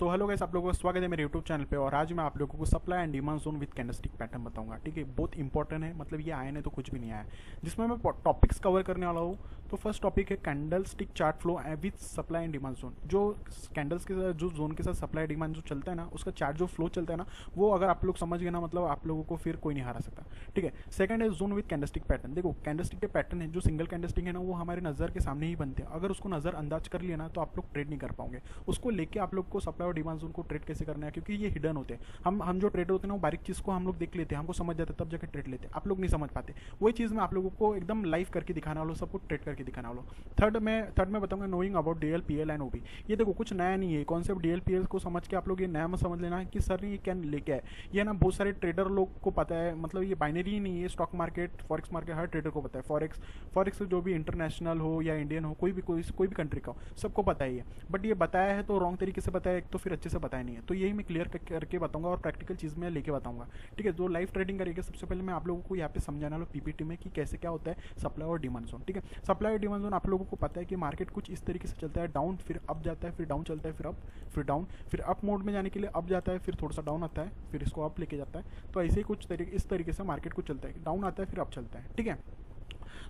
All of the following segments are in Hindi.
सो हेलो गाइस, आप लोगों का स्वागत है मेरे यूट्यूब चैनल पे। और आज मैं आप लोगों को supply and demand zone with candlestick pattern बताऊंगा। ठीक है, बहुत इंपॉर्टेंट है, मतलब ये आया नहीं तो कुछ भी नहीं आया, जिसमें मैं टॉपिक्स कवर करने वाला हूँ। तो फर्स्ट टॉपिक है candlestick chart flow with supply and demand zone. जो कैंडल्स के साथ, जो जोन के साथ सप्लाई डिमांड जो चलता है ना, उसका चार्ट जो फ्लो चलता है ना, वो अगर आप लोग समझ गए ना, मतलब आप लोगों को फिर कोई नहीं हरा सकता। ठीक है, सेकंड है जोन विद कैंडलस्टिक पैटर्न। देखो कैंडलस्टिक के पैटर्न है, जो सिंगल कैंडलस्टिक है ना, वो हमारे नज़र के सामने ही बनते हैं। अगर उसको नज़र अंदाज कर लिया ना, तो आप लोग ट्रेड नहीं कर पाओगे। उसको लेके आप लोग को सप्लाई और डिमांड जोन को ट्रेड कैसे करना है, क्योंकि ये हिडन होते हैं। हम जो ट्रेडर होते हैं ना, वो बारीक चीज़ को हम लोग देख लेते हैं, हमको समझ जाता है, तब जाकर ट्रेड लेते हैं। आप लोग नहीं समझ पाते। वही चीज़ मैं आप लोगों को एकदम लाइव करके दिखाना वाला, सबको ट्रेड करके दिखाना वाला। थर्ड में बताऊंगा knowing about DL PL and OB. ये देखो कुछ नया नहीं है कॉन्सेप्ट। डीएल पीएल को समझ के आप लोग ये नया मत समझ लेना कि सर ये क्या लेके आए। ये ना बहुत सारे ट्रेडर लोग को पता है, मतलब ये बाइनरी ही नहीं है। स्टॉक मार्केट, फॉरेक्स मार्केट हर ट्रेडर को पता है। फॉरेक्स जो भी इंटरनेशनल हो या इंडियन हो, कोई भी कंट्री का हो, सबको पता ही है। बट ये बताया है तो रॉन्ग तरीके से बताया, एक तो फिर अच्छे से बताया नहीं है। तो यही मैं क्लियर करके बताऊंगा और प्रैक्टिकल चीज़ में लेके बताऊंगा। ठीक है, जो लाइव ट्रेडिंग करेंगे, सबसे पहले मैं आप लोगों को यहाँ पे समझाना लो पीपीटी में कि कैसे क्या होता है सप्लाई और डिमांड जोन। ठीक है, सप्लाई और डिमांड जोन आप लोगों को पता है कि मार्केट कुछ इस तरीके से चलता है, डाउन फिर अप जाता है, फिर डाउन चलता है, फिर अप फिर डाउन, फिर अप मोड में जाने के लिए अप जाता है, फिर थोड़ा सा डाउन आता है, फिर इसको अप लेके जाता है। तो ऐसे ही कुछ तरीके, इस तरीके से मार्केट कुछ चलता है, डाउन आता है फिर अप चलता है। ठीक है,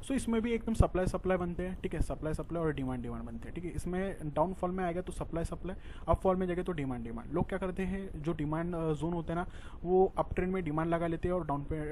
सो इसमें भी एकदम सप्लाई बनते हैं। ठीक है, सप्लाई और डिमांड बनते हैं। ठीक है, इसमें डाउनफॉल में आएगा तो सप्लाई, अप फॉल में जाएगा तो डिमांड। लोग क्या करते हैं, जो डिमांड जोन होते हैं ना, वो अप ट्रेंड में डिमांड लगा लेते हैं और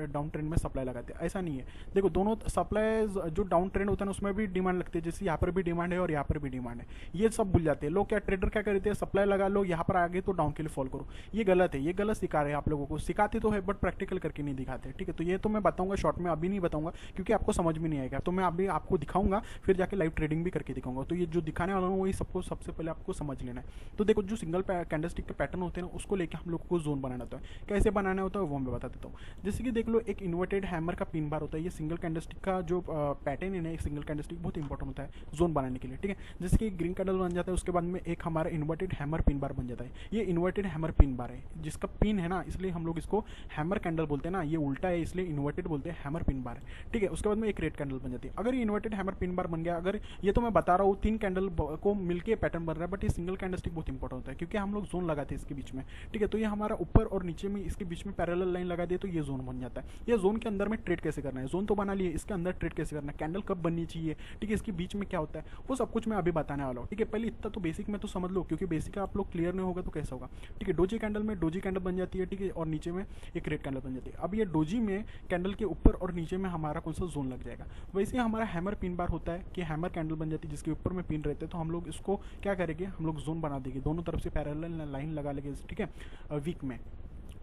डाउन ट्रेंड में सप्लाई लगाते हैं। ऐसा नहीं है, देखो दोनों सप्लाई, जो डाउन ट्रेंड होता है ना, उसमें भी डिमांड लगती है। जैसे यहाँ पर भी डिमांड है और यहाँ पर भी डिमांड है, ये सब भूल जाते हैं लोग। क्या ट्रेडर क्या करते हैं, सप्लाई लगा लो, यहाँ पर आगे तो डाउन के लिए फॉल करो। ये गलत है, ये गलत सिखा रहे हैं आप लोगों को। सिखाते तो है बट प्रैक्टिकल करके नहीं दिखाते। ठीक है, तो ये तो मैं बताऊंगा शॉर्ट में, अभी नहीं बताऊंगा क्योंकि आपको समझ में नहीं आएगा। तो मैं अभी आपको दिखाऊंगा, फिर जाके लाइव ट्रेडिंग भी करके दिखाऊंगा। तो ये जो दिखाने वाला हूँ वही सबको सबसे पहले आपको समझ लेना है। तो देखो, जो सिंगल कैंडलस्टिक के पैटर्न होते हैं ना, उसको लेके हम लोग को जोन बनाना होता है। कैसे बनाना होता है वो मैं बता देता हूँ। जैसे कि देख लो, एक इन्वर्टेड हैमर का पिन बार होता है। ये सिंगल कैंडलस्टिक का जो पैटर्न है ना, एक सिंगल कैंडलस्टिक बहुत इंपॉर्टेंट होता है जोन बनाने के लिए। ठीक है, जैसे कि ग्रीन कैंडल बन जाता है, उसके बाद में एक हमारा इन्वर्टेड हैमर पिन बार बन जाता है। ये इन्वर्टेड हैमर पिन बार है, जिसका पिन है ना, इसलिए हम लोग इसको हैमर कैंडल बोलते हैं ना। ये उल्टा है इसलिए इन्वर्टेड बोलते हैं, हैमर पिन बार है। ठीक है, उसके बाद में एक रेड कैंडल बन जाती है। अगर ये इन्वर्टेड हैमर पिन बार बन गया, अगर ये तो मैं बता रहा हूँ 3 कैंडल को मिलके पैटर्न बन रहा है, बट ये सिंगल कैंडलस्टिक बहुत इंपॉर्टेंट होता है क्योंकि हम लोग जोन लगाते हैं इसके बीच में। ठीक है, तो ये हमारा ऊपर और नीचे में इसके बीच में पैरेलल लाइन लगा दिए तो ये जोन बन जाता है। ये जोन के अंदर में ट्रेड कैसे करना है, जोन तो बना लिए, इसके अंदर ट्रेड कैसे करना है, कैंडल कब बननी चाहिए, ठीक है, इसके बीच में क्या होता है, वो सब कुछ मैं अभी बताने वाला हूँ। ठीक है, पहले इतना तो बेसिक में तो समझ लो, क्योंकि बेसिक आप लोग क्लियर नहीं होगा तो कैसा होगा। ठीक है, डोजी कैंडल में डोजी कैंडल बन जाती है। ठीक है, और नीचे में एक रेड कैंडल बन जाती है। अब ये डोजी में कैंडल के ऊपर और नीचे में हमारा कौन सा जोन लग जाएगा। वैसे हमारा हैमर पिन बार होता है कि हैमर कैंडल बन जाती है जिसके ऊपर में पिन रहते हैं। तो हम लोग इसको क्या करेंगे, हम लोग जोन बना देंगे, दोनों तरफ से पैरेलल लाइन लगा लेंगे। ठीक है, वीक में।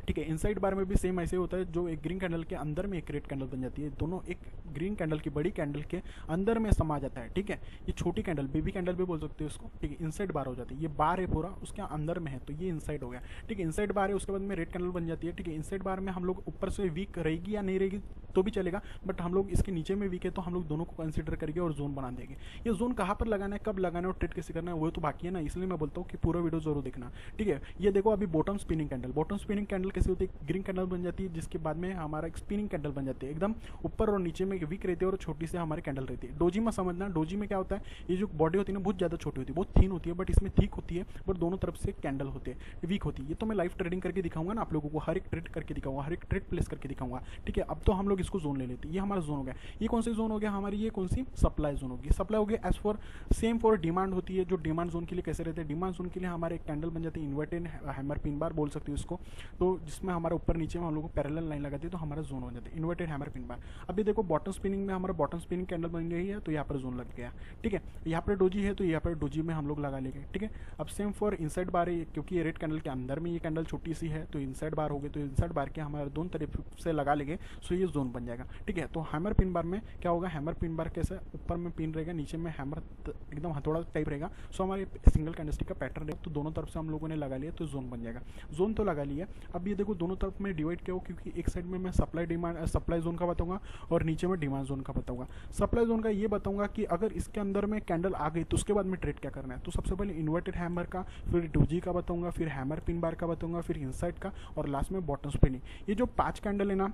ठीक है, इनसाइड बार में भी सेम ऐसे होता है, जो एक ग्रीन कैंडल के अंदर में एक रेड कैंडल बन जाती है। दोनों एक ग्रीन कैंडल की बड़ी कैंडल के अंदर में समा जाता है। ठीक है, ये छोटी कैंडल, बेबी कैंडल भी बोल सकते हो उसको। ठीक है, इनसाइड बार हो जाती है। ये बार है पूरा, उसके अंदर में है तो ये इनसाइड हो गया। ठीक है, इनसाइड बार है, उसके बाद में रेड कैंडल बन जाती है। ठीक है, इनसाइड बार में हम लोग ऊपर से वीक रहेगी या नहीं रहेगी तो भी चलेगा, बट हम लोग इसके नीचे में वीक है तो हम लोग दोनों को कंसिडर करेंगे और जोन बना देंगे। ये जोन कहाँ पर लगाना है, कब लगाना है और ट्रेड कैसे करना है वो तो बाकी है ना, इसलिए मैं बोलता हूँ कि पूरा वीडियो जरूर देखना। ठीक है, ये देखो अभी बॉटम स्पिनिंग कैंडल कैसे होती है, ग्रीन कैंडल बन जाती है, जिसके बाद में हमारा एक स्पिनिंग कैंडल बन जाती है। एकदम ऊपर और नीचे में वीक रहती है और छोटी से हमारी कैंडल रहती है। डोजी में समझना, डोजी में क्या होता है, ये जो बॉडी होती है ना, बहुत ज़्यादा छोटी होती है, बहुत थीन होती है, बट इसमें थिक होती है, बट दोनों तरफ से कैंडल होते हैं, वीक होती है। ये तो मैं लाइव ट्रेडिंग करके दिखाऊंगा ना आप लोगों को, हर एक ट्रेड करके दिखाऊंगा, हर एक ट्रेड प्लेस करके दिखाऊंगा। ठीक है, अब तो हम लोग इसको जोन ले लेते हैं। ये हमारा जोन हो गया। ये कौन सी जोन हो गया हमारी, ये कौन सी सप्लाई जोन होगी। सप्लाई हो गया as for same for demand होती है। जो डिमांड जोन के लिए कैसे रहते हैं, डिमांड जोन के लिए हमारे एक कैंडल बन जाती है, इन्वर्टेड हैमर पिन बार बोल सकते हो इसको, तो जिसमें हमारे ऊपर नीचे में हम लोग को पैरेलल लाइन लगाती है तो हमारा जोन हो जाता है, इन्वर्टेड हैमर पिन बार। अभी देखो बॉटम स्पिनिंग में हमारा बॉटम स्पिनिंग कैंडल बन गई है तो यहाँ पर जोन लग गया। ठीक है, यहाँ पर डोजी है तो यहाँ पर डोजी में हम लोग लगा लेंगे। ठीक है, अब सेम फॉर इनसाइड बार है, क्योंकि ये रेड कैंडल के अंदर में ये कैंडल छोटी सी है तो इनसाइड बार हो गई, तो इनसाइड बार के हमारे दोनों तरफ से लगा लेंगे, सो ये जोन बन जाएगा। ठीक है, तो हैमर पिन बार में क्या होगा, हैमर पिन बार कैसे, ऊपर में पिन रहेगा, नीचे में हैमर एकदम हथौड़ा टाइप रहेगा। सो हमारे सिंगल कैंडलस्टिक का पैटर्न है, तो दोनों तरफ से हम लोगों ने लगा लिया तो जोन बन जाएगा। जोन तो लगा लिया। अब ये देखो दोनों तरफ में डिवाइड किया हो, क्योंकि एक साइड में मैं सप्लाई जोन का बताऊंगा और नीचे में डिमांड जोन का बताऊंगा। सप्लाई जोन का ये बताऊंगा कि अगर इसके अंदर में कैंडल आ गई तो उसके बाद में ट्रेड क्या करना है। तो सबसे पहले इन्वर्टेड हैमर का, फिर डोजी का बताऊंगा, फिर हैमर पिन बार का बताऊंगा, फिर इनसाइड का और लास्ट में बॉटम स्पिनिंग। ये जो 5 कैंडल है ना,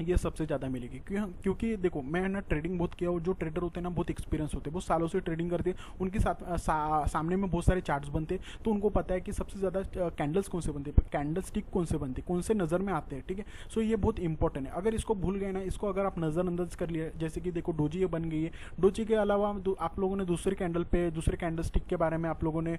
ये सबसे ज़्यादा मिलेगी। क्योंकि देखो मैं ना ट्रेडिंग बहुत किया, और जो ट्रेडर होते हैं ना बहुत एक्सपीरियंस होते हैं, बहुत सालों से ट्रेडिंग करते हैं, उनके साथ सामने में बहुत सारे चार्ट्स बनते हैं, तो उनको पता है कि सबसे ज़्यादा कैंडल्स कौन से बनते हैं, कैंडल स्टिक कौन से बनते हैं, कौन से नज़र में आते हैं, ठीक है। सो ये बहुत इंपॉर्टेंट है। अगर इसको भूल गए ना, इसको अगर आप नज़रअंदाज कर लिया, जैसे कि देखो डोजी ये बन गई है, डोजी के अलावा आप लोगों ने दूसरे कैंडल पे, दूसरे कैंडल स्टिक के बारे में आप लोगों ने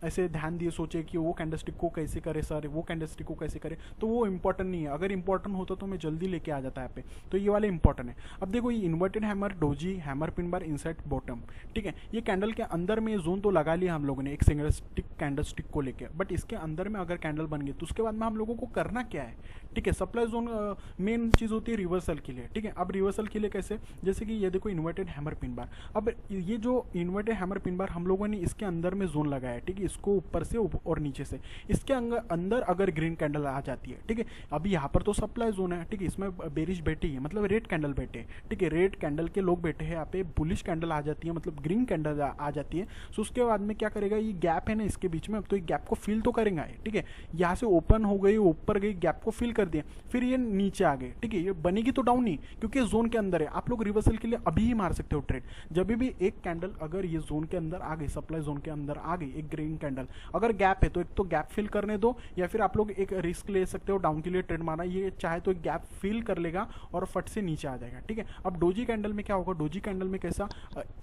ऐसे ध्यान दिए, सोचे कि वो कैंडल स्टिक को कैसे करे सर, वो कैंडल स्टिक को कैसे करे, तो वो इंपॉर्टेंट नहीं है। अगर इंपॉर्टेंट होता तो मैं जल्दी लेके आ जाता है पे, तो ये वाले इंपॉर्टेंट है। अब देखो ये inverted hammer, doji, hammer pin bar, inside bottom, ठीक है। ये कैंडल के अंदर में जोन तो लगा लिया हम लोगों ने एक सिंगल स्टिक कैंडल स्टिक को लेके, बट इसके अंदर में अगर कैंडल बन गई तो उसके बाद में हम लोगों को करना क्या है, ठीक है। सप्लाई जोन मेन चीज होती है रिवर्सल के लिए, ठीक है। अब रिवर्सल के लिए कैसे, जैसे कि ये देखो इन्वर्टेड हैमर पिन बार, अब ये जो इन्वर्टेड हैमर पिन बार हम लोगों ने इसके अंदर में जोन लगाया है, ठीक है, इसको ऊपर से और नीचे से, इसके अंदर अगर ग्रीन कैंडल आ जाती है, ठीक है। अभी यहाँ पर तो सप्लाई जोन है, ठीक है, इसमें बेरिश बैठी है, मतलब रेड कैंडल बैठे, ठीक है, रेड कैंडल के लोग बैठे हैं यहाँ पे, बुलिश कैंडल आ जाती है, मतलब ग्रीन कैंडल आ जाती है। सो उसके बाद में क्या करेगा, ये गैप है ना इसके बीच में, अब तो ये गैप को फिल तो करेगा, ठीक है। यहाँ से ओपन हो गई, ऊपर गई, गैप को फिल कर दिया, फिर ये नीचे आ गए, ठीक है। ये बनेगी तो डाउन ही, क्योंकि जोन के अंदर है। आप लोग रिवर्सल के लिए अभी ही मार सकते हो ट्रेड, जब भी एक कैंडल अगर ये जोन के अंदर आ गई, सप्लाई जोन के अंदर आ गई एक ग्रीन कैंडल, अगर गैप है तो एक तो गैप फिल करने दो, या फिर आप लोग एक रिस्क ले सकते हो डाउन के लिए ट्रेड मारना, ये चाहे तो गैप फिल कर लेगा और फट से नीचे आ जाएगा, ठीक है। अब डोजी कैंडल में क्या होगा, डोजी कैंडल में कैसा,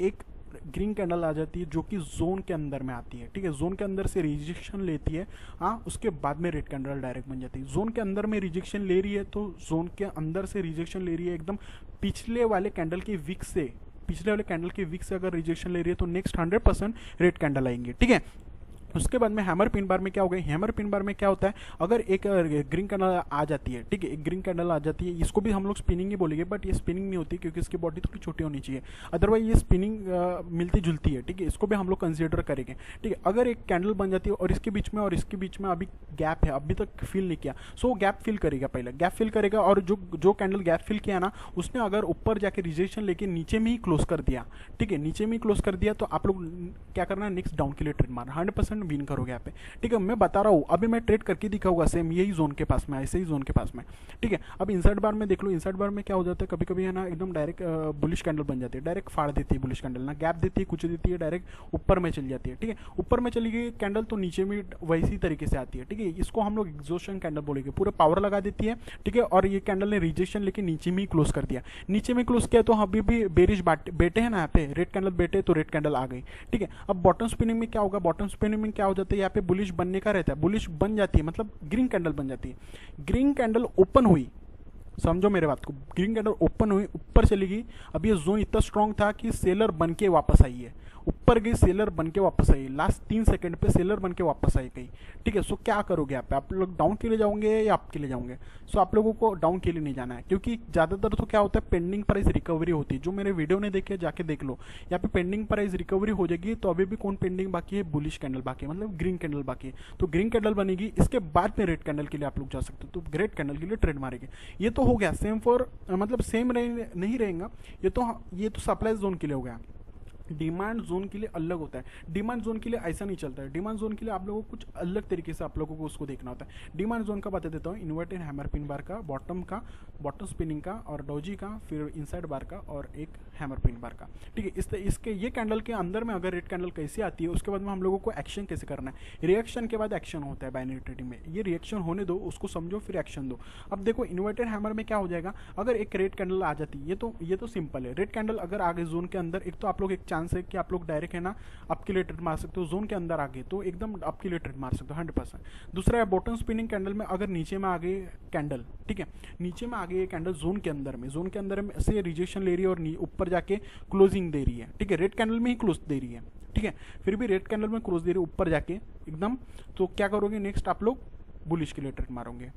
एक ग्रीन कैंडल आ जाती है जो कि जोन के अंदर में आती है, ठीक है, जोन के अंदर से रिजेक्शन लेती है, हाँ, उसके बाद में रेड कैंडल डायरेक्ट बन जाती है। जोन के अंदर में रिजेक्शन ले रही है, तो जोन के अंदर से रिजेक्शन ले रही है एकदम पिछले वाले कैंडल के विक से, पिछले वाले कैंडल के विक से अगर रिजेक्शन ले रही है तो नेक्स्ट 100% रेड कैंडल आएंगे, ठीक है। उसके बाद में हैमर पिन बार में क्या हो गया, हैमर पिन बार में क्या होता है, अगर एक ग्रीन कैंडल आ जाती है, ठीक है, एक ग्रीन कैंडल आ जाती है, इसको भी हम लोग स्पिनिंग ही बोलेंगे, बट ये स्पिनिंग नहीं होती क्योंकि इसकी बॉडी थोड़ी छोटी होनी चाहिए, अदरवाइज ये स्पिनिंग मिलती जुलती है, ठीक है, इसको भी हम लोग कंसिडर करेंगे, ठीक है। अगर एक कैंडल बन जाती है और इसके बीच में और इसके बीच में अभी गैप है, अभी तक फिल नहीं किया, सो गैप फिल करेगा, पहले गैप फिल करेगा, और जो कैंडल गैप फिल किया ना, उसने अगर ऊपर जाके रिजेक्शन लेके नीचे में ही क्लोज कर दिया, ठीक है, नीचे में ही क्लोज कर दिया, तो आप लोग क्या करना है, नेक्स्ट डाउन के लिए ट्रेड मारना, 100% विन करोगे यहाँ पे, ठीक है। मैं बता रहा हूँ, अभी मैं ट्रेड करके दिखाऊंगा सेम यही जोन के पास में, ऐसे ही जोन के पास में, ठीक है। अब इनसाइड बार में देख लो, इनसाइड बार में क्या हो जाता है, कभी कभी है ना एकदम डायरेक्ट बुलिश कैंडल बन जाती है, डायरेक्ट फाड़ देती है बुलिश कैंडल ना, गैप देती है, कुछ देती है, डायरेक्ट ऊपर में चली जाती है, ठीक है। ऊपर में चली गई कैंडल तो नीचे में वैसी तरीके से आती है, ठीक है। इसको हम लोग एग्जॉशन कैंडल बोलेंगे, पूरे पावर लगा देती है, ठीक है। और ये कैंडल ने रिजेक्शन लेके नीचे में ही क्लोज कर दिया, नीचे में क्लोज किया तो अभी भी बेरिश बैठे हैं ना यहाँ पे, रेड कैंडल बैठे तो रेड कैंडल आ गई, ठीक है। अब बॉटम स्पिनिंग में क्या होगा, बॉटम स्पिनिंग में क्या हो जाता है, यहाँ पे बुलिश बनने का रहता है, बुलिश बन जाती है, मतलब ग्रीन कैंडल बन जाती है, ग्रीन कैंडल ओपन हुई, समझो मेरे बात को, ग्रीन कैंडल ओपन हुई, ऊपर चली गई, अब ये जोन इतना स्ट्रांग था कि सेलर बन के वापस आई है, ऊपर गई सेलर बन के वापस आई, लास्ट 3 सेकंड पे सेलर बन के वापस आई गई, ठीक है। सो क्या करोगे आप पे, आप लोग डाउन के लिए जाओगे या अप के लिए जाओगे, सो आप लोगों को डाउन के लिए नहीं जाना है, क्योंकि ज़्यादातर तो क्या होता है, पेंडिंग प्राइस रिकवरी होती है, जो मेरे वीडियो ने देखे जाके देख लो, यहाँ पे पेंडिंग प्राइस रिकवरी हो जाएगी, तो अभी भी कौन पेंडिंग बाकी है, बुलिश कैंडल बाकी है, मतलब ग्रीन कैंडल बाकी है, तो ग्रीन कैंडल बनेगी, इसके बाद में रेड कैंडल के लिए आप लोग जा सकते हो, तो रेड कैंडल के लिए ट्रेड मारेंगे। ये तो हो गया सेम फॉर, मतलब सेम नहीं रहेगा, ये तो सप्लाई जोन के लिए हो गया। डिमांड जोन के लिए अलग होता है, डिमांड जोन के लिए ऐसा नहीं चलता है, डिमांड जोन के लिए आप लोगों को कुछ अलग तरीके से आप लोगों को उसको देखना होता है। डिमांड जोन का बता देता हूँ, इन्वर्टेड हैमर पिन बार का, बॉटम स्पिनिंग का, और डोजी का, फिर इनसाइड बार का, और एक हैमर पिन बार का, ठीक है। इसके ये कैंडल के अंदर में अगर रेड कैंडल कैसे आती है, उसके बाद में हम लोगों को एक्शन कैसे करना है, रिएक्शन के बाद एक्शन होता है बाइनरी ट्रेडिंग में, ये रिएक्शन होने दो, उसको समझो, फिर एक्शन दो। अब देखो इन्वर्टेड हैमर में क्या हो जाएगा, अगर एक रेड कैंडल आ जाती है, ये तो सिंपल है, रेड कैंडल अगर आ गई जोन के अंदर, एक तो आप लोग एक चांस है कि आप लोग डायरेक्ट है ना अप के लिए ट्रेड मार सकते हो, जोन के अंदर आ गए तो एकदम अप के लिए ट्रेड मार सकते हो 100%। दूसरा है बॉटम स्पिनिंग कैंडल में, अगर नीचे में आ गई कैंडल, ठीक है, नीचे में आ गई कैंडल जोन के अंदर में से रिजेक्शन ले रही है और ऊपर जाके क्लोजिंग दे रही है, ठीक है, रेड कैंडल में ही क्लोज दे रही है, ठीक है, फिर भी रेड कैंडल में क्लोज दे रही है ऊपर जाके एकदम, तो क्या करोगे, नेक्स्ट आप लोग बुलिश के लिए ट्रेड मारोगे,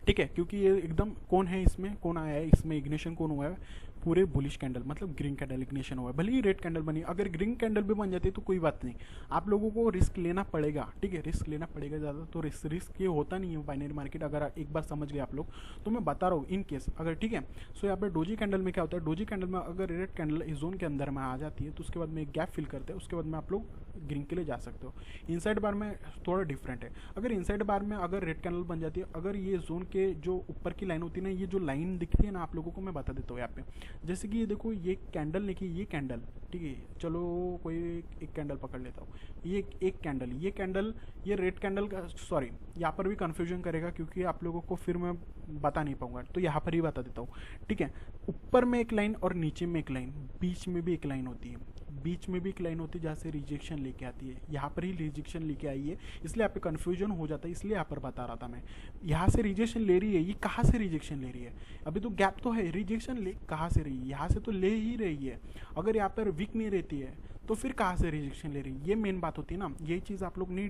ठीक है, क्योंकि ये एकदम कौन है इसमें, कौन आया है इसमें, इग्निशन कौन हुआ है, पूरे बुलिश कैंडल मतलब ग्रीन कैंडल इग्निशन हुआ है, भले ही रेड कैंडल बनी, अगर ग्रीन कैंडल भी बन जाती है तो कोई बात नहीं, आप लोगों को रिस्क लेना पड़ेगा, ठीक है, रिस्क लेना पड़ेगा ज़्यादा, तो रिस्क ये होता नहीं है बाइनरी मार्केट, अगर एक बार समझ गए आप लोग तो मैं बता रहा हूँ इन केस अगर, ठीक है। सो यहाँ पे डोजी कैंडल में क्या होता है, डोजी कैंडल में अगर रेड कैंडल इस जोन के अंदर में आ जाती है तो उसके बाद में एक गैप फिल करते हैं, उसके बाद में आप लोग ग्रीन के लिए जा सकते हो। इनसाइड बार में थोड़ा डिफरेंट है, अगर इनसाइड बार में अगर रेड कैंडल बन जाती है, अगर ये जोन के जो ऊपर की लाइन होती है ना, ये जो लाइन दिखती है ना आप लोगों को मैं बता देता हूँ यहाँ पे, जैसे कि ये देखो ये कैंडल नहीं कि ये कैंडल, ठीक है, चलो कोई एक कैंडल पकड़ लेता हूँ, ये एक कैंडल, ये कैंडल, ये रेड कैंडल का, सॉरी यहाँ पर भी कन्फ्यूजन करेगा क्योंकि आप लोगों को फिर मैं बता नहीं पाऊंगा, तो यहाँ पर ही बता देता हूँ, ठीक है। ऊपर में एक लाइन और नीचे में एक लाइन, बीच में भी एक लाइन होती है, बीच में भी एक लाइन होती है जहाँ से रिजेक्शन लेके आती है, यहाँ पर ही रिजेक्शन लेके आई है, इसलिए आप पे कन्फ्यूजन हो जाता है, इसलिए यहाँ पर बता रहा था मैं, यहाँ से रिजेक्शन ले रही है, ये कहाँ से रिजेक्शन ले रही है, अभी तो गैप तो है, रिजेक्शन ले कहाँ से रही है, यहाँ से तो ले ही रही है, अगर यहाँ पर वीक नहीं रहती है तो फिर कहाँ से रिजेक्शन ले रही है, ये मेन बात होती है ना, ये चीज़ आप लोग नहीं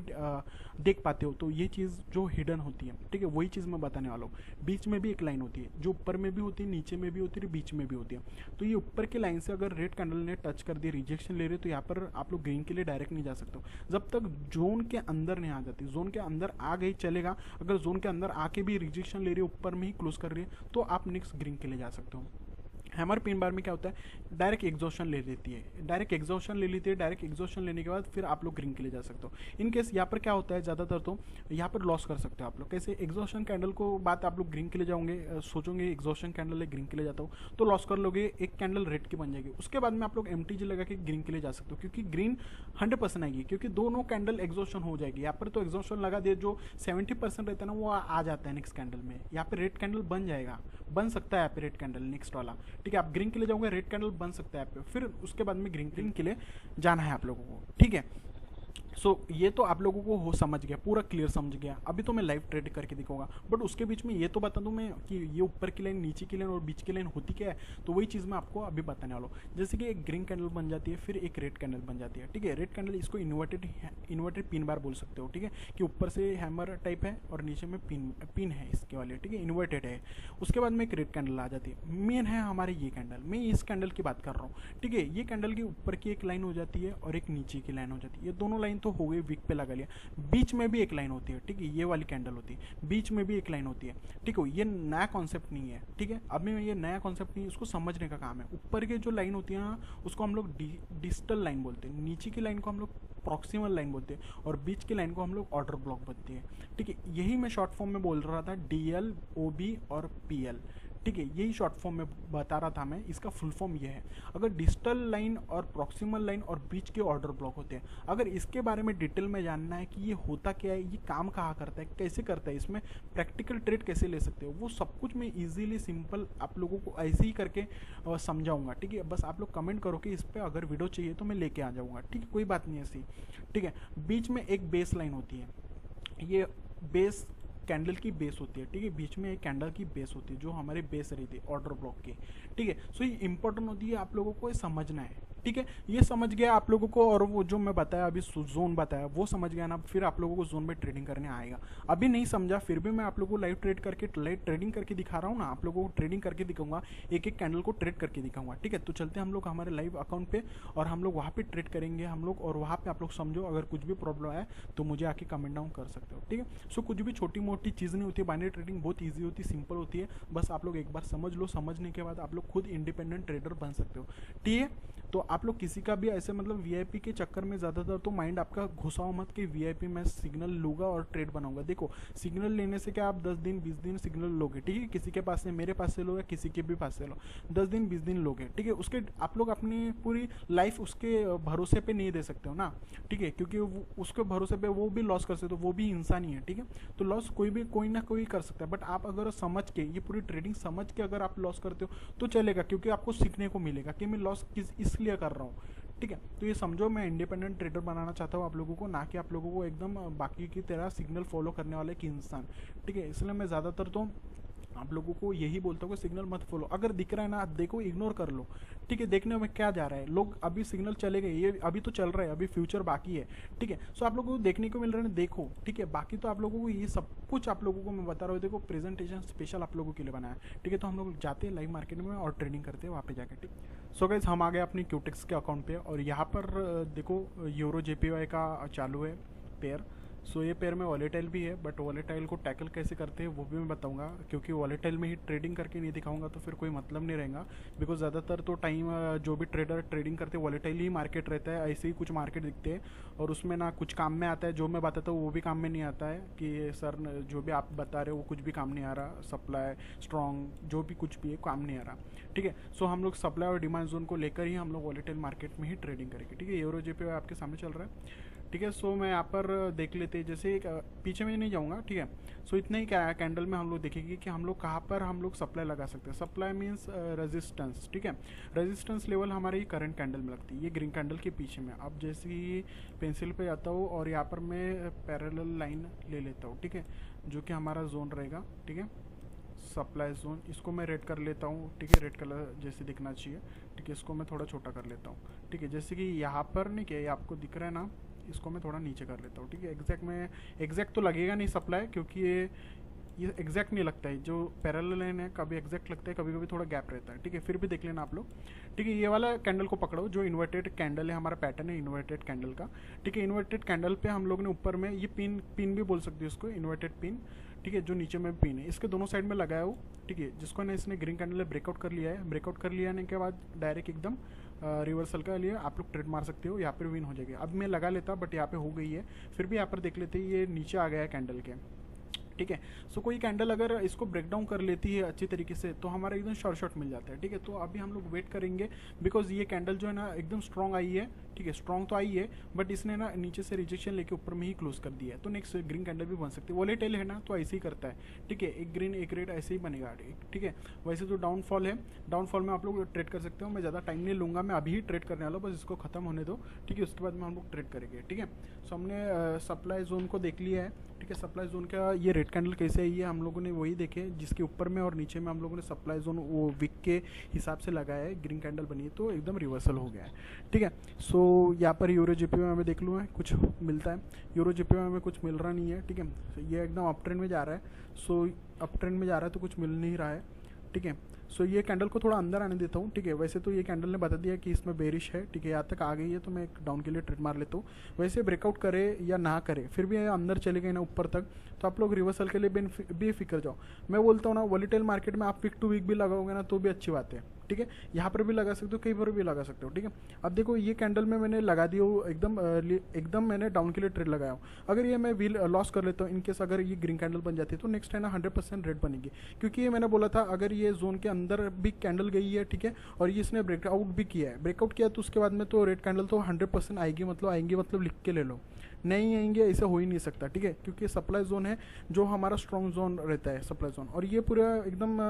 देख पाते हो, तो ये चीज़ जो हिडन होती है, ठीक है, वही चीज़ मैं बताने वाला हूँ। बीच में भी एक लाइन होती है जो ऊपर में भी होती है, नीचे में भी होती है, बीच में भी होती है, तो ये ऊपर की लाइन से अगर रेड कैंडल ने टच कर दी, रिजेक्शन ले रहे तो यहाँ पर आप लोग ग्रीन के लिए डायरेक्ट नहीं जा सकते हो, जब तक जोन के अंदर नहीं आ जाती, जोन के अंदर आ गई चलेगा, अगर जोन के अंदर आके भी रिजेक्शन ले रही है, ऊपर में ही क्लोज कर रही है, तो आप नेक्स्ट ग्रीन के लिए जा सकते हो। हैमर पिन बार में क्या होता है, डायरेक्ट एग्जॉशन ले लेती है, डायरेक्ट एग्जॉशन ले लेती है, डायरेक्ट एग्जॉशन लेने के बाद फिर आप लोग ग्रीन के लिए जा सकते हो। इन केस यहाँ पर क्या होता है ज़्यादातर तो यहाँ पर लॉस कर सकते हो आप लोग, कैसे, एग्जॉशन कैंडल को बात आप लोग ग्रीन के लिए जाओगे, सोचोगे एग्जॉशन कैंडल है ग्रीन के लिए जाता हूँ, तो लॉस कर लोगे, एक कैंडल रेड की बन जाएगी, उसके बाद में आप लोग MTG लगा के ग्रीन के लिए जा सकते हो, क्योंकि ग्रीन 100% आएगी, क्योंकि दोनों कैंडल एग्जॉशन हो जाएगी, यहाँ पर तो एग्जॉशन लगा दे, जो 70% रहता है ना वो आ जाता है नेक्स्ट कैंडल में, यहाँ पे रेड कैंडल बन जाएगा, बन सकता है यहाँ पे रेड कैंडल नेक्स्ट वाला, ठीक है, आप ग्रीन के लिए जाओगे रेड कैंडल बन सकता है आप पे, फिर उसके बाद में ग्रीन के लिए जाना है आप लोगों को, ठीक है। सो ये तो आप लोगों को हो समझ गया, पूरा क्लियर समझ गया, अभी तो मैं लाइव ट्रेड करके दिखाऊंगा, बट उसके बीच में ये तो बता दूं मैं कि ये ऊपर की लाइन, नीचे की लाइन और बीच की लाइन होती क्या है, तो वही चीज़ मैं आपको अभी बताने वाला हूँ। जैसे कि एक ग्रीन कैंडल बन जाती है, फिर एक रेड कैंडल बन जाती है, ठीक है, रेड कैंडल इसको इन्वर्टेड पिन बार बोल सकते हो, ठीक है, कि ऊपर से हैमर टाइप है और नीचे में पिन है इसके वाले, ठीक है, इन्वर्टेड है। उसके बाद में एक रेड कैंडल आ जाती है, मेन है हमारे ये कैंडल, मैं इस कैंडल की बात कर रहा हूँ, ठीक है, ये कैंडल की ऊपर की एक लाइन हो जाती है और एक नीचे की लाइन हो जाती है, ये दोनों लाइन तो हो गई, वीक पे लगा लिया, बीच में भी एक लाइन होती है, ठीक है, ये वाली कैंडल होती है, बीच में भी एक लाइन होती है, ठीक है, ये नया कॉन्सेप्ट नहीं है, ठीक है, अभी ये नया कॉन्सेप्ट नहीं है, इसको समझने का काम है। ऊपर के जो लाइन होती है ना उसको हम लोग डिस्टल लाइन बोलते हैं, नीचे की लाइन को हम लोग प्रॉक्सिमल लाइन बोलते हैं और बीच की लाइन को हम लोग ऑर्डर ब्लॉक बोलते हैं, ठीक है, यही मैं शॉर्ट फॉर्म में बोल रहा था, DL OB और PL, ठीक है, यही शॉर्ट फॉर्म में बता रहा था मैं, इसका फुल फॉर्म ये है। अगर डिजिटल लाइन और प्रॉक्सिमल लाइन और बीच के ऑर्डर ब्लॉक होते हैं, अगर इसके बारे में डिटेल में जानना है कि ये होता क्या है, ये काम कहाँ करता है, कैसे करता है, इसमें प्रैक्टिकल ट्रेड कैसे ले सकते हो, वो सब कुछ मैं इजीली सिंपल आप लोगों को ऐसे ही करके समझाऊंगा, ठीक है, बस आप लोग कमेंट करो कि इस पर अगर वीडियो चाहिए तो मैं लेके आ जाऊँगा, ठीक है, कोई बात नहीं ऐसी, ठीक है। बीच में एक बेस लाइन होती है, ये बेस कैंडल की बेस होती है, ठीक है, बीच में एक कैंडल की बेस होती है जो हमारी बेस रहती है ऑर्डर ब्लॉक की, ठीक है। सो ये इंपॉर्टेंट होती है, आप लोगों को ये समझना है, ठीक है, ये समझ गया आप लोगों को, और वो जो मैं बताया अभी जोन बताया वो समझ गया ना, फिर आप लोगों को जोन में ट्रेडिंग करने आएगा। अभी नहीं समझा फिर भी मैं आप लोगों को लाइव ट्रेडिंग करके दिखा रहा हूँ ना, आप लोगों को ट्रेडिंग करके दिखाऊंगा, एक एक कैंडल को ट्रेड करके दिखाऊंगा, ठीक है। तो चलते हैं हम लोग हमारे लाइव अकाउंट पे और हम लोग वहाँ पे ट्रेड करेंगे हम लोग, और वहाँ पे आप लोग समझो, अगर कुछ भी प्रॉब्लम आए तो मुझे आके कमेंट डाउन कर सकते हो, ठीक है। सो कुछ भी छोटी मोटी चीज़ नहीं होती, बाइनरी ट्रेडिंग बहुत ईजी होती है, सिंपल होती है, बस आप लोग एक बार समझ लो, समझने के बाद आप लोग खुद इंडिपेंडेंट ट्रेडर बन सकते हो, ठीक है। तो आप लोग किसी का भी ऐसे मतलब वीआईपी के चक्कर में ज़्यादातर तो माइंड आपका घुसाओ मत कि वीआईपी में सिग्नल लूँगा और ट्रेड बनाऊंगा। देखो सिग्नल लेने से क्या आप 10 दिन 20 दिन सिग्नल लोगे, ठीक है, किसी के पास से, मेरे पास से लो या किसी के भी पास से लो, 10 दिन 20 दिन लोगे, ठीक है, उसके आप लोग अपनी पूरी लाइफ उसके भरोसे पे नहीं दे सकते हो ना, ठीक है, क्योंकि उसके भरोसे पे वो भी लॉस कर सकते हो, वो भी इंसान ही है, ठीक है। तो लॉस कोई ना कोई कर सकता है, बट आप अगर समझ के ये पूरी ट्रेडिंग समझ के अगर आप लॉस करते हो तो चलेगा, क्योंकि आपको सीखने को मिलेगा कि मैं लॉस किस इसलिए कर रहा हूँ, ठीक है। तो ये समझो मैं इंडिपेंडेंट ट्रेडर बनाना चाहता हूँ आप लोगों को, ना कि आप लोगों को एकदम बाकी की तरह सिग्नल फॉलो करने वाले एक इंसान, ठीक है। इसलिए मैं ज़्यादातर तो आप लोगों को यही बोलता हूँ कि सिग्नल मत फॉलो, अगर दिख रहा है ना आप देखो, इग्नोर कर लो, ठीक है। देखने में क्या जा रहा है, लोग अभी सिग्नल चले गए, ये अभी तो चल रहा है, अभी फ्यूचर बाकी है, ठीक है। सो आप लोगों को देखने को मिल रहा है, देखो, ठीक है। बाकी तो आप लोगों को ये सब कुछ आप लोगों को मैं बता रहा हूँ, देखो प्रेजेंटेशन स्पेशल आप लोगों के लिए बनाया, ठीक है। तो हम लोग जाते हैं लाइव मार्केट में और ट्रेडिंग करते हैं वहाँ पे जाकर, ठीक। सो गाइस हम आ गए अपनी क्यूटेक्स के अकाउंट पे, और यहाँ पर देखो यूरो जेपीवाई का चालू है पेयर। सो ये पेयर में वॉलेटाइल भी है, बट वॉलेटाइल को टैकल कैसे करते हैं वो भी मैं बताऊंगा, क्योंकि वॉलेटाइल में ही ट्रेडिंग करके नहीं दिखाऊंगा तो फिर कोई मतलब नहीं रहेगा। बिकॉज ज़्यादातर तो टाइम जो भी ट्रेडर ट्रेडिंग करते हैं वॉलेटाइल ही मार्केट रहता है, ऐसे ही कुछ मार्केट दिखते हैं और उसमें ना कुछ काम में आता है, जो मैं बताता हूँ वो भी काम में नहीं आता है कि सर जो भी आप बता रहे हो वो कुछ भी काम नहीं आ रहा, सप्लाई स्ट्रॉन्ग जो भी कुछ भी है काम नहीं आ रहा, ठीक है। सो हम लोग सप्लाई और डिमांड जोन को लेकर ही हम लोग वॉलेटाइल मार्केट में ही ट्रेडिंग करेंगे, ठीक है। यूरो जेपी आपके सामने चल रहा है, ठीक है। सो मैं यहाँ पर देख लेते हैं, जैसे एक पीछे में नहीं जाऊँगा, ठीक है। सो इतना ही कैंडल में हम लोग देखेंगे कि हम लोग कहाँ पर हम लोग सप्लाई लगा सकते हैं। सप्लाई मीन्स रेजिस्टेंस, ठीक है। रेजिस्टेंस लेवल हमारे ये करंट कैंडल में लगती है, ये ग्रीन कैंडल के पीछे में। अब जैसे ही पेंसिल पे आता हूँ और यहाँ पर मैं पैरेलल लाइन ले लेता हूँ, ठीक है, जो कि हमारा जोन रहेगा, ठीक है, सप्लाई जोन। इसको मैं रेड कर लेता हूँ, ठीक है, रेड कलर जैसे दिखना चाहिए, ठीक है। इसको मैं थोड़ा छोटा कर लेता हूँ, ठीक है। जैसे कि यहाँ पर नहीं क्या, ये आपको दिख रहा है ना, इसको मैं थोड़ा नीचे कर लेता हूँ, ठीक है। एग्जैक्ट तो लगेगा नहीं सप्लाई, क्योंकि ये एग्जैक्ट नहीं लगता है, जो पैरेलल लाइन है कभी एग्जैक्ट लगता है, कभी कभी थोड़ा गैप रहता है, ठीक है। फिर भी देख लेना आप लोग, ठीक है। ये वाला कैंडल को पकड़ो, जो इन्वर्टेड कैंडल है, हमारा पैटर्न है इन्वर्टेड कैंडल का, ठीक है। इन्वर्टेड कैंडल पे हम लोग ने ऊपर में ये पिन भी बोल सकते हो इसको, इन्वर्टेड पिन, ठीक है, जो नीचे में पिन है इसके दोनों साइड में लगाया हो, ठीक है। जिसको ना इसने ग्रीन कैंडल ब्रेकआउट कर लिया है, ब्रेकआउट कर लिया के बाद डायरेक्ट एकदम रिवर्सल का लिए आप लोग ट्रेड मार सकते हो, यहाँ पर विन हो जाएगा। अब मैं लगा लेता बट यहाँ पे हो गई है, फिर भी यहाँ पर देख लेते हैं ये नीचे आ गया है कैंडल के, ठीक है। सो कोई कैंडल अगर इसको ब्रेक डाउन कर लेती है अच्छी तरीके से तो हमारा एकदम शॉर्ट मिल जाता है, ठीक है। तो अभी हम लोग वेट करेंगे, बिकॉज ये कैंडल जो है ना एकदम स्ट्रॉन्ग आई है, ठीक है, स्ट्रॉन्ग तो आई है, बट इसने ना नीचे से रिजेक्शन लेके ऊपर में ही क्लोज कर दिया है। तो नेक्स्ट ग्रीन कैंडल भी बन सकती है, वॉलेटाइल है ना तो ऐसे ही करता है, ठीक है। एक ग्रीन एक रेड ऐसे ही बनेगा, ठीक है। वैसे तो डाउनफॉल है, डाउनफॉल में आप लोग ट्रेड कर सकते हो, मैं ज़्यादा टाइम नहीं लूँगा, मैं अभी ही ट्रेड करने वाला हूँ, बस इसको खत्म होने दो, ठीक है। उसके बाद में हम लोग ट्रेड करेंगे, ठीक है। सो हमने सप्लाई जोन को देख लिया है, ठीक है। सप्लाई जोन का ये रेड कैंडल कैसे है ये हम लोगों ने वही देखे, जिसके ऊपर में और नीचे में हम लोगों ने सप्लाई जोन वो विक के हिसाब से लगाया है, ग्रीन कैंडल बनी है तो एकदम रिवर्सल हो गया है, ठीक है। सो यहाँ पर यूरो जीपी में हमें देख लूँ है कुछ मिलता है, यूरो जीपी में हमें कुछ मिल रहा नहीं है, ठीक है। ये एकदम अप ट्रेंड में जा रहा है, सो अप ट्रेंड में जा रहा है तो कुछ मिल नहीं रहा है, ठीक है। सो ये कैंडल को थोड़ा अंदर आने देता हूँ, ठीक है। वैसे तो ये कैंडल ने बता दिया कि इसमें बेरिश है, ठीक है, यहाँ तक आ गई है तो मैं एक डाउन के लिए ट्रेड मार लेता हूँ। वैसे ब्रेकआउट करे या ना करे फिर भी अंदर चले गए ना ऊपर तक तो आप लोग रिवर्सल के लिए बेफिक्र जाओ। मैं बोलता हूँ ना वॉलेटाइल मार्केट में आप वीक टू वीक भी लगाओगे ना तो भी अच्छी बात है, ठीक है। यहाँ पर भी लगा सकते हो, कहीं पर भी लगा सकते हो, ठीक है। अब देखो ये कैंडल में मैंने लगा दी हो एकदम मैंने डाउन के लिए ट्रेड लगाया हूँ। अगर ये मैं व्हील लॉस कर लेता हूँ इनकेस अगर ये ग्रीन कैंडल बन जाती है तो नेक्स्ट है ना 100% रेड बनेगी, क्योंकि ये मैंने बोला था अगर ये जोन के अंदर भी कैंडल गई है, ठीक है, और ये इसने ब्रेकआउट भी किया है, ब्रेकआउट किया तो उसके बाद में तो रेड कैंडल तो 100% आएगी, मतलब लिख के ले लो, नहीं आएंगे ऐसा हो ही नहीं सकता, ठीक है। क्योंकि सप्लाई जोन है जो हमारा स्ट्रॉन्ग जोन रहता है सप्लाई जोन, और ये पूरा एकदम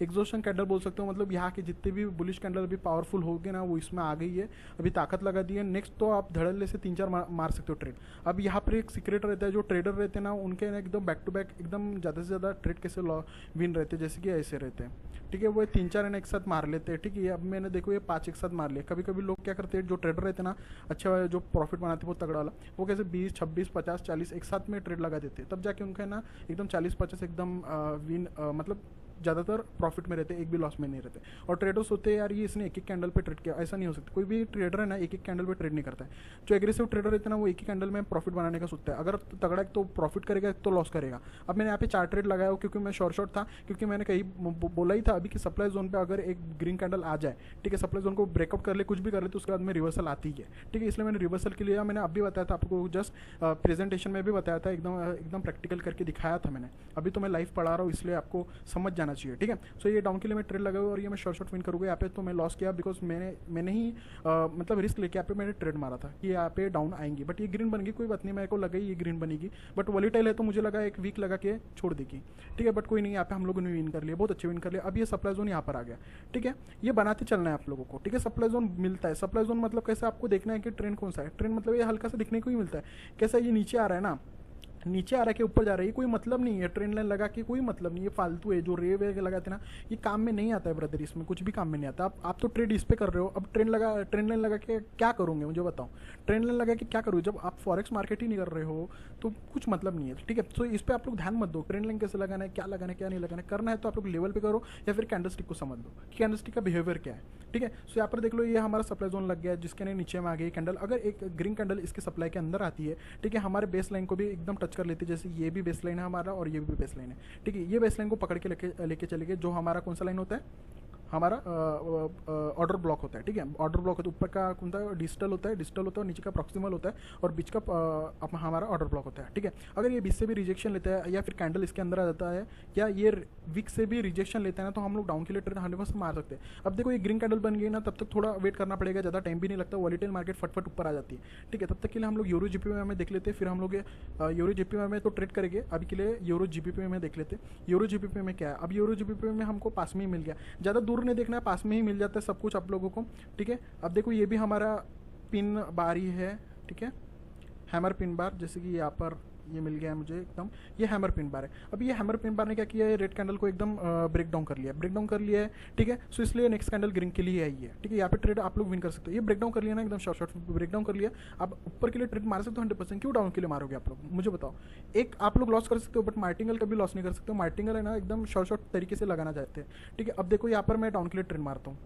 एग्जॉशन कैंडल बोल सकते हो, मतलब यहाँ के जितने भी बुलिश कैंडल अभी पावरफुल हो गए ना वो इसमें आ गई है, अभी ताकत लगा दी है। नेक्स्ट तो आप धड़ल्ले से 3-4 मार सकते हो ट्रेड। अब यहाँ पर एक सीक्रेट रहता है, जो ट्रेडर रहते हैं ना उनके ना एकदम बैक टू बैक एकदम ज़्यादा से ज़्यादा ट्रेड कैसे विन रहते हैं, जैसे कि ऐसे रहते हैं, ठीक है। वो 3-4 एक साथ मार लेते हैं, ठीक है। अब मैंने देखो ये 5 एक साथ मार लिए। कभी कभी लोग क्या करते हैं, जो ट्रेडर रहते हैं ना अच्छा जो प्रॉफिट बनाते हैं बहुत तगड़ा वाला, वो कैसे 20, 26, 50, 40 एक साथ में ट्रेड लगा देते हैं, तब जाके उनका ना एकदम 40-50 एकदम विन मतलब ज़्यादातर प्रॉफिट में रहते हैं, एक भी लॉस में नहीं रहते। और ट्रेडर्स होते हैं यार ये इसने एक कैंडल पे ट्रेड किया, ऐसा नहीं हो सकता। कोई भी ट्रेडर है ना एक कैंडल पे ट्रेड नहीं करता है। जो एग्रेसिव ट्रेडर रहते हैं ना वो एक ही कैंडल में प्रॉफिट बनाने का सोचता है, अगर तगड़ा तो प्रॉफिट करेगा एक तो लॉस करेगा। अब मैंने यहाँ पे 4 ट्रेड लगाया हो क्योंकि मैं शॉर्ट था, क्योंकि मैंने कहीं बोला ही था अभी कि सप्लाई जोन पर अगर एक ग्रीन कैंडल आ जाए, ठीक है, सप्लाई जोन को ब्रेकआउट कर ले कुछ भी कर ले तो उसके बाद में रिवर्सल आती है, ठीक है। इसलिए मैंने रिवर्सल के लिए मैंने अभी बताया था आपको, जस्ट प्रेजेंटेशन में भी बताया था, एकदम प्रैक्टिकल करके दिखाया था मैंने। अभी तो मैं लाइव पढ़ा रहा हूँ इसलिए आपको समझ जाना चाहिए, ठीक है। सो ये डाउन के लिए मैं ट्रेड लगाऊँ और ये मैं शॉर्ट विन करूँगा। यहाँ पे तो मैं लॉस किया बिकॉज मैंने ही मतलब रिस्क लेके यहाँ पे मैंने ट्रेड मारा था कि यहाँ पे डाउन आएंगी, बट ये ग्रीन बन गई, कोई बात नहीं, मेरे को लगा ये ग्रीन बनेगी, बट वॉलेटाइल है तो मुझे लगा एक वीक लगा के छोड़ देगी, ठीक है। बट कोई नहीं, यहाँ पे हम लोगों ने विन कर लिया, बहुत अच्छे विन कर लिया। अब ये सप्लाई जोन यहाँ पर आ गया, ठीक है। ये बनाते चलना है आप लोगों को, ठीक है। सप्लाई जोन मिलता है, सप्लाई जोन मतलब कैसे आपको देखना है कि ट्रेंड कौन सा है, ट्रेंड मतलब ये हल्का सा दिखने को ही मिलता है, कैसा ये नीचे आ रहा है ना नीचे आ रहा है ऊपर जा रहा है, ये कोई मतलब नहीं है। ट्रेंड लाइन लगा के कोई मतलब नहीं, ये फालतू है। जो रे वे लगाते ना, ये काम में नहीं आता है ब्रदर, इसमें कुछ भी काम में नहीं आता। आप तो ट्रेड इस पे कर रहे हो, अब ट्रेंड लाइन लगा के क्या करोगे मुझे बताओ। ट्रेंड लाइन लगा के क्या करोगे जब आप फॉरेक्स मार्केट ही नहीं कर रहे हो, तो कुछ मतलब नहीं है, ठीक है। तो इस पर आप लोग ध्यान मत दो, ट्रेंड लाइन कैसे लगाना है, क्या लगाना है, क्या नहीं लगाना है। करना है तो आप लोग लेवल पे करो, या फिर कैंडलस्टिक को समझ लो कि कैंडलस्टिक का बिहेवियर क्या है, ठीक है। सो यहाँ पर देख लो, ये हमारा सप्लाई जोन लग गया है, जिसके नीचे में आ गई कैंडल। अगर एक ग्रीन कैंडल इसके सप्लाई के अंदर आती है, ठीक है, हमारे बेस लाइन को भी एकदम टच कर लेती है। जैसे ये भी बेस लाइन है हमारा, और ये भी बेस लाइन है, ठीक है। ये बेस लाइन को पकड़ के लेके चले गए, जो हमारा कौन सा लाइन होता है, हमारा ऑर्डर ब्लॉक होता है, ठीक है। ऑर्डर ब्लॉक होता है, ऊपर का कौन सा डिजिटल होता है, और नीचे का प्रॉक्सिमल होता है, और बीच का हमारा ऑर्डर ब्लॉक होता है, ठीक है। अगर ये बीच से भी रिजेक्शन लेता है, या फिर कैंडल इसके अंदर आ जाता है, या ये वीक से भी रिजेक्शन लेता है ना, तो हम लोग डाउन के लिए ट्रेड 100% मार सकते हैं। अब देखो, ये ग्रीन कैंडल बन गई ना, तब तक थोड़ा वेट करना पड़ेगा, ज़्यादा टाइम भी नहीं लगता, वॉलेटाइल मार्केट फटफट ऊपर आ जाती है, ठीक है। तब तक के लिए हम लोग यूरो जीपीपी में देख लेते हैं, फिर हम लोग यूरो जीपीपी में तो ट्रेड करेंगे। अभी के लिए यूरो जीपीपी में देख लेते हैं, यूरो जीपीपी में क्या है। अब यूरो जीपीपी में हमको पास में ही मिल गया, ज़्यादा दूर नहीं देखना है, पास में ही मिल जाता है सब कुछ आप लोगों को, ठीक है। अब देखो, ये भी हमारा पिन बार ही है, ठीक है, हैमर पिन बार, जैसे कि यहाँ पर ये मिल गया है मुझे एकदम, ये हैमर पिन बार है। अब ये हैमर पिन बार ने क्या किया है, रेड कैंडल को एकदम ब्रेक डाउन कर लिया है, ठीक है। सो इसलिए नेक्स्ट कैंडल ग्रीन के लिए आई है, ठीक है। यहाँ पे ट्रेड आप लोग विन कर सकते हो। ये ब्रेक डाउन कर लिया ना, एकदम शॉर्ट ब्रेक डाउन कर लिया, आप ऊपर के लिए ट्रेड मार सकते हो 100%। क्यों डाउन के लिए मारोगे आप लोग, मुझे बताओ। एक आप लोग लॉस कर सकते हो, बट मार्टिंगल कभी लॉस नहीं कर सकते हो। मार्टिंगल है ना, एकदम शॉर्ट तरीके से लगाना चाहते हैं, ठीक है। अब देखो, यहाँ पर मैं डाउन के लिए ट्रेड मारता हूँ,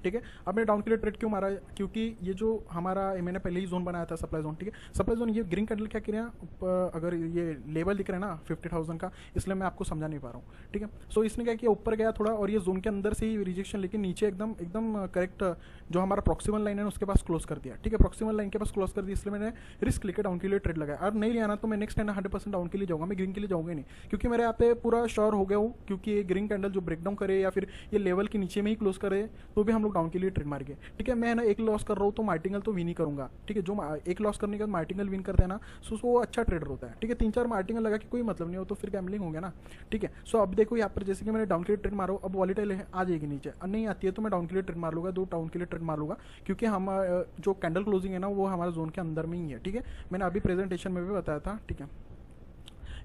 ठीक है। अब मैंने डाउन के लिए ट्रेड क्यों मारा, क्योंकि ये जो हमारा मैंने पहले ही जोन बनाया था, सप्लाई जोन, ठीक है। सप्लाई जोन, ये ग्रीन कैंडल क्या किया, अगर ये लेवल दिख रहा है ना 50,000 का, इसलिए मैं आपको समझा नहीं पा रहा हूँ, ठीक है। सो इसने क्या किया, ऊपर गया थोड़ा, और ये जोन के अंदर से ही रिजेक्शन लेकिन नीचे एकदम एकदम करेक्ट जो हमारा प्रॉक्सिमल लाइन है उसके पास क्लोज कर दिया, ठीक है। प्रॉक्सिमल लाइन के पास क्लोज कर दिया, इसलिए मैंने रिस्क लेकर डाउन के लिए ट्रेड लगाया। अब नहीं लिया ना, तो मैं नेक्स्ट टाइम 100% डाउन के लिए जाऊँगा, मैं ग्रीन के लिए जाऊँगा नहीं, क्योंकि मेरे यहाँ पे पूरा श्योर हो गया हूँ, क्योंकि ये ग्रीन कैंडल जो ब्रेकडाउन करे या फिर ये लेवल के नीचे में ही क्लोज करे, तो भी हम लोग डाउन के लिए ट्रेड मार, ठीक है। मैं ना एक लॉस कर रहा हूँ तो मार्टिंगल तो विन ही करूंगा, ठीक है। जो एक लॉस करने के बाद मार्टिंगल विन करता है ना, सो वो अच्छा ट्रेडर होता है, ठीक है। 3-4 मार्टिंगल लगा कि कोई मतलब नहीं हो, तो फिर गैम्बलिंग हो गया ना, ठीक है। सो अब देखो, यहाँ पर जैसे कि मैंने डाउन के लिए ट्रेड मारो, अब वॉलेटाइल आ जाएगी नीचे, नहीं आती है तो मैं डाउन के लिए ट्रेड मार लूंगा, 2 डाउन के लिए ट्रेड मार लूंगा, क्योंकि हम जो कैंडल क्लोजिंग है ना, वो हमारे जोन के अंदर में ही है, ठीक है। मैंने अभी प्रेजेंटेशन में भी बताया था, ठीक है।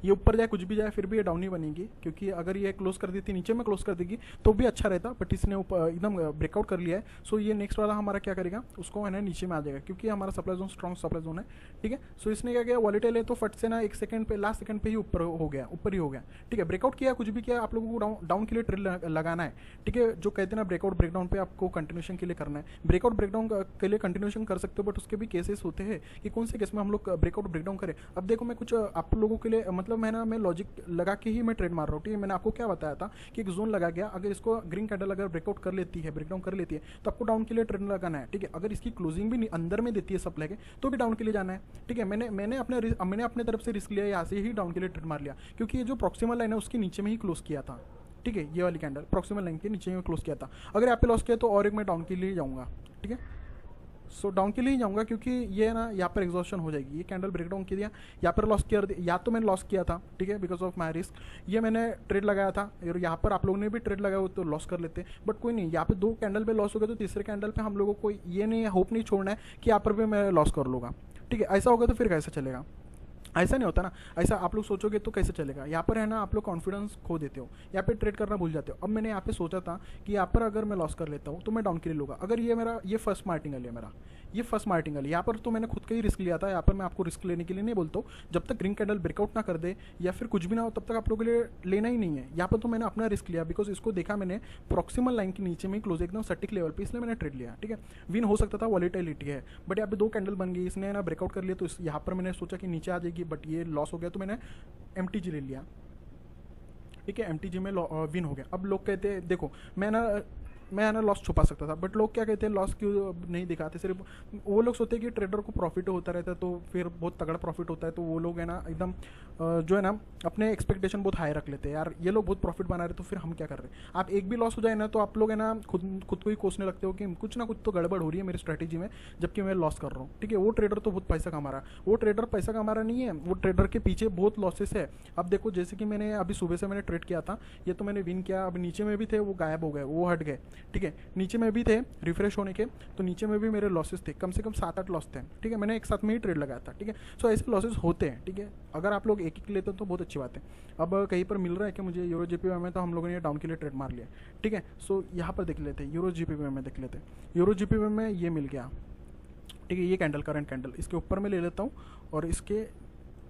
ये ऊपर जाए कुछ भी जाए, फिर भी ये डाउन ही बनेगी, क्योंकि अगर ये क्लोज कर देती नीचे में क्लोज कर देगी तो भी अच्छा रहता, बट इसने ऊपर एकदम ब्रेकआउट कर लिया है। सो ये नेक्स्ट वाला हमारा क्या करेगा, उसको है ना नीचे में आ जाएगा, क्योंकि हमारा supply zone strong supply zone है, ठीक है। सो इसने क्या किया, वॉलेटाइल है तो फट से ना 1 सेकंड पे, लास्ट सेकंड पे ही ऊपर हो गया, ऊपर ही हो गया, ठीक है। ब्रेकआउट किया, कुछ भी किया, आप लोगों को डाउन के लिए ट्रेड लगाना है, ठीक है। जो कहते हैं ना ब्रेकआउट ब्रेकडाउन पे आपको कंटिन्यूशन के लिए करना है, ब्रेकआउट ब्रेकडाउन के लिए कंटिन्यूशन कर सकते हो, बट उसके भी केसेस होते हैं कि कौन से केस में हम लोग ब्रेकआउट ब्रेकडाउन करें। अब देखो, मैं कुछ आप लोगों के लिए मतलब मैं लॉजिक लगा के ही मैं ट्रेड मार रहा हूँ, ठीक है। मैंने आपको क्या बताया था कि एक जोन लगा गया, अगर इसको ग्रीन कैंडल अगर ब्रेकआउट कर लेती है, ब्रेकडाउन कर लेती है, तो आपको डाउन के लिए ट्रेड लगाना है, ठीक है। अगर इसकी क्लोजिंग भी अंदर में देती है सप्लाई के, तो भी डाउन के लिए जाना है, ठीक है। मैंने अपने तरफ से रिस्क लिया, यहाँ से ही डाउन के लिए ट्रेड मार लिया, क्योंकि ये जो प्रॉक्सिमल लाइन है उसके नीचे में ही क्लोज किया था, ठीक है। ये वाली कैंडल प्रॉक्सिमल लाइन के नीचे में क्लोज किया था। अगर यहाँ पे लॉस किया तो और एक मैं डाउन के लिए जाऊँगा, ठीक है। सो डाउन के लिए ही जाऊंगा, क्योंकि ये ना यहाँ पर एग्जॉस्शन हो जाएगी। ये कैंडल ब्रेकडाउन किया, यहाँ पर लॉस किया, या तो मैंने लॉस किया था, ठीक है, बिकॉज ऑफ माई रिस्क, ये मैंने ट्रेड लगाया था, और यहाँ पर आप लोगों ने भी ट्रेड लगाया हो तो लॉस कर लेते, बट कोई नहीं। यहाँ पे 2 कैंडल पे लॉस हो गया, तो तीसरे कैंडल पे हम लोगों को ये नहीं होप नहीं छोड़ना है कि यहाँ पर भी मैं लॉस कर लूँगा, ठीक है। ऐसा होगा तो फिर कैसे चलेगा, ऐसा नहीं होता ना। ऐसा आप लोग सोचोगे तो कैसे चलेगा। यहाँ पर है ना, आप लोग कॉन्फिडेंस खो देते हो, यहाँ पे ट्रेड करना भूल जाते हो। अब मैंने यहाँ पे सोचा था कि यहाँ पर अगर मैं लॉस कर लेता हूँ तो मैं डाउन के लिए लूँगा। अगर ये फर्स्ट मार्टिंगल है मेरा, ये फर्स्ट मार्टिंगल, यहाँ पर तो मैंने खुद का ही रिस्क लिया था। यहाँ पर मैं आपको रिस्क लेने के लिए नहीं बोलता हूँ, जब तक ग्रीन कैंडल ब्रेकआउट ना कर दे या फिर कुछ भी ना हो, तब तक आप लोगों के लिए लेना ही नहीं है। यहाँ पर तो मैंने अपना रिस्क लिया, बिकॉज इसको देखा मैंने प्रॉक्सिमल लाइन के नीचे में क्लोज एकदम सटिक लेवल पे, इसलिए मैंने ट्रेड लिया, ठीक है। विन हो सकता था, वॉलेटिलिटी है, बट यहाँ पे 2 कैंडल बन गई, इसने ना ब्रेकआउट कर लिया, तो यहाँ पर मैंने सोचा कि नीचे आ जाएगी, बट ये लॉस हो गया, तो मैंने MTG ले लिया, ठीक है। MTG में विन हो गया। अब लोग कहते हैं, देखो मैं ना लॉस छुपा सकता था, बट लोग क्या कहते हैं, लॉस क्यों नहीं दिखाते। सिर्फ वो लोग सोचते हैं कि ट्रेडर को प्रॉफिट होता रहता है, तो फिर बहुत तगड़ा प्रॉफिट होता है, तो वो लोग है ना एकदम जो है ना अपने एक्सपेक्टेशन बहुत हाई रख लेते हैं, यार ये लोग बहुत प्रॉफिट बना रहे, तो फिर हम क्या कर रहे हैं। आप एक भी लॉस हो जाए ना, तो आप लोग है ना खुद को ही कोसने लगते हो कि कुछ ना कुछ तो गड़बड़ हो रही है मेरी स्ट्रैटेजी में, जबकि मैं लॉस कर रहा हूँ, ठीक है। वो ट्रेडर तो बहुत पैसा कमा रहा है, वो ट्रेडर पैसा कमा रहा नहीं है, वो ट्रेडर के पीछे बहुत लॉसेस है। अब देखो, जैसे कि मैंने अभी सुबह से मैंने ट्रेड किया था, ये तो मैंने विन किया, अब नीचे में भी थे, वो गायब हो गए, वो हट गए, ठीक है। नीचे में भी थे रिफ्रेश होने के, तो नीचे में भी मेरे लॉसेस थे, कम से कम 7-8 लॉस थे, ठीक है। मैंने एक साथ में ही ट्रेड लगाया था, ठीक है। सो ऐसे लॉसेस होते हैं, ठीक है। अगर आप लोग एक लेते हो तो बहुत अच्छी बात है। अब कहीं पर मिल रहा है कि मुझे यूरो जीपीवाई में, तो हम लोगों ने डाउन के लिए ट्रेड मार लिया, ठीक है। सो यहाँ पर देख लेते हैं, यूरो जीपीवाई में देख लेते हैं। यूरो जीपीवाई में ये मिल गया, ठीक है। ये कैंडल, करंट कैंडल, इसके ऊपर में ले लेता हूँ और इसके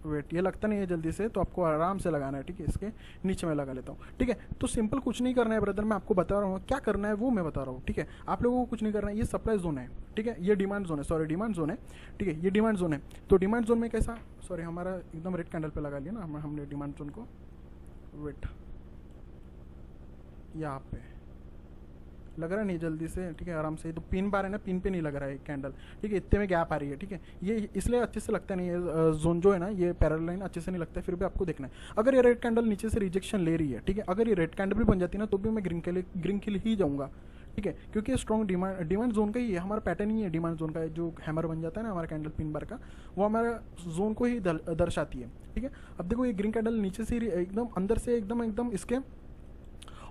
वेट, ये लगता नहीं है जल्दी से, तो आपको आराम से लगाना है, ठीक है। इसके नीचे में लगा लेता हूँ, ठीक है। तो सिंपल कुछ नहीं करना है ब्रदर, मैं आपको बता रहा हूँ क्या करना है, वो मैं बता रहा हूँ, ठीक है। आप लोगों को कुछ नहीं करना है। ये सप्लाई जोन है, ठीक है। ये डिमांड जोन है, सॉरी डिमांड जोन है, ठीक है। ये डिमांड जोन है। तो डिमांड जोन में कैसा, सॉरी हमारा एकदम रेड कैंडल पे लगा लिया ना हमने डिमांड जोन को। वेट, यहाँ पे लग रहा नहीं जल्दी से, ठीक है, आराम से। तो पिन बार है ना, पिन पे नहीं लग रहा है कैंडल, ठीक है। इतने में गैप आ रही है, ठीक है। ये इसलिए अच्छे से लगता नहीं है, जोन जो है ना, ये पैरेलल लाइन अच्छे से नहीं लगता है। फिर भी आपको देखना है, अगर ये रेड कैंडल नीचे से रिजेक्शन ले रही है, ठीक है, अगर ये रेड कैंडल भी बन जाती है ना, तो भी मैं ग्रीन के लिए ही जाऊँगा, ठीक है। क्योंकि ये स्ट्रॉन्ग डिमांड जोन का ही है, हमारा पैटर्न ही है डिमांड जोन का। जो हैमर बन जाता है ना हमारा कैंडल पिन बार का, वो हमारा जोन को ही दर्शाती है, ठीक है। अब देखो ये ग्रीन कैंडल नीचे से एकदम अंदर से एकदम इसके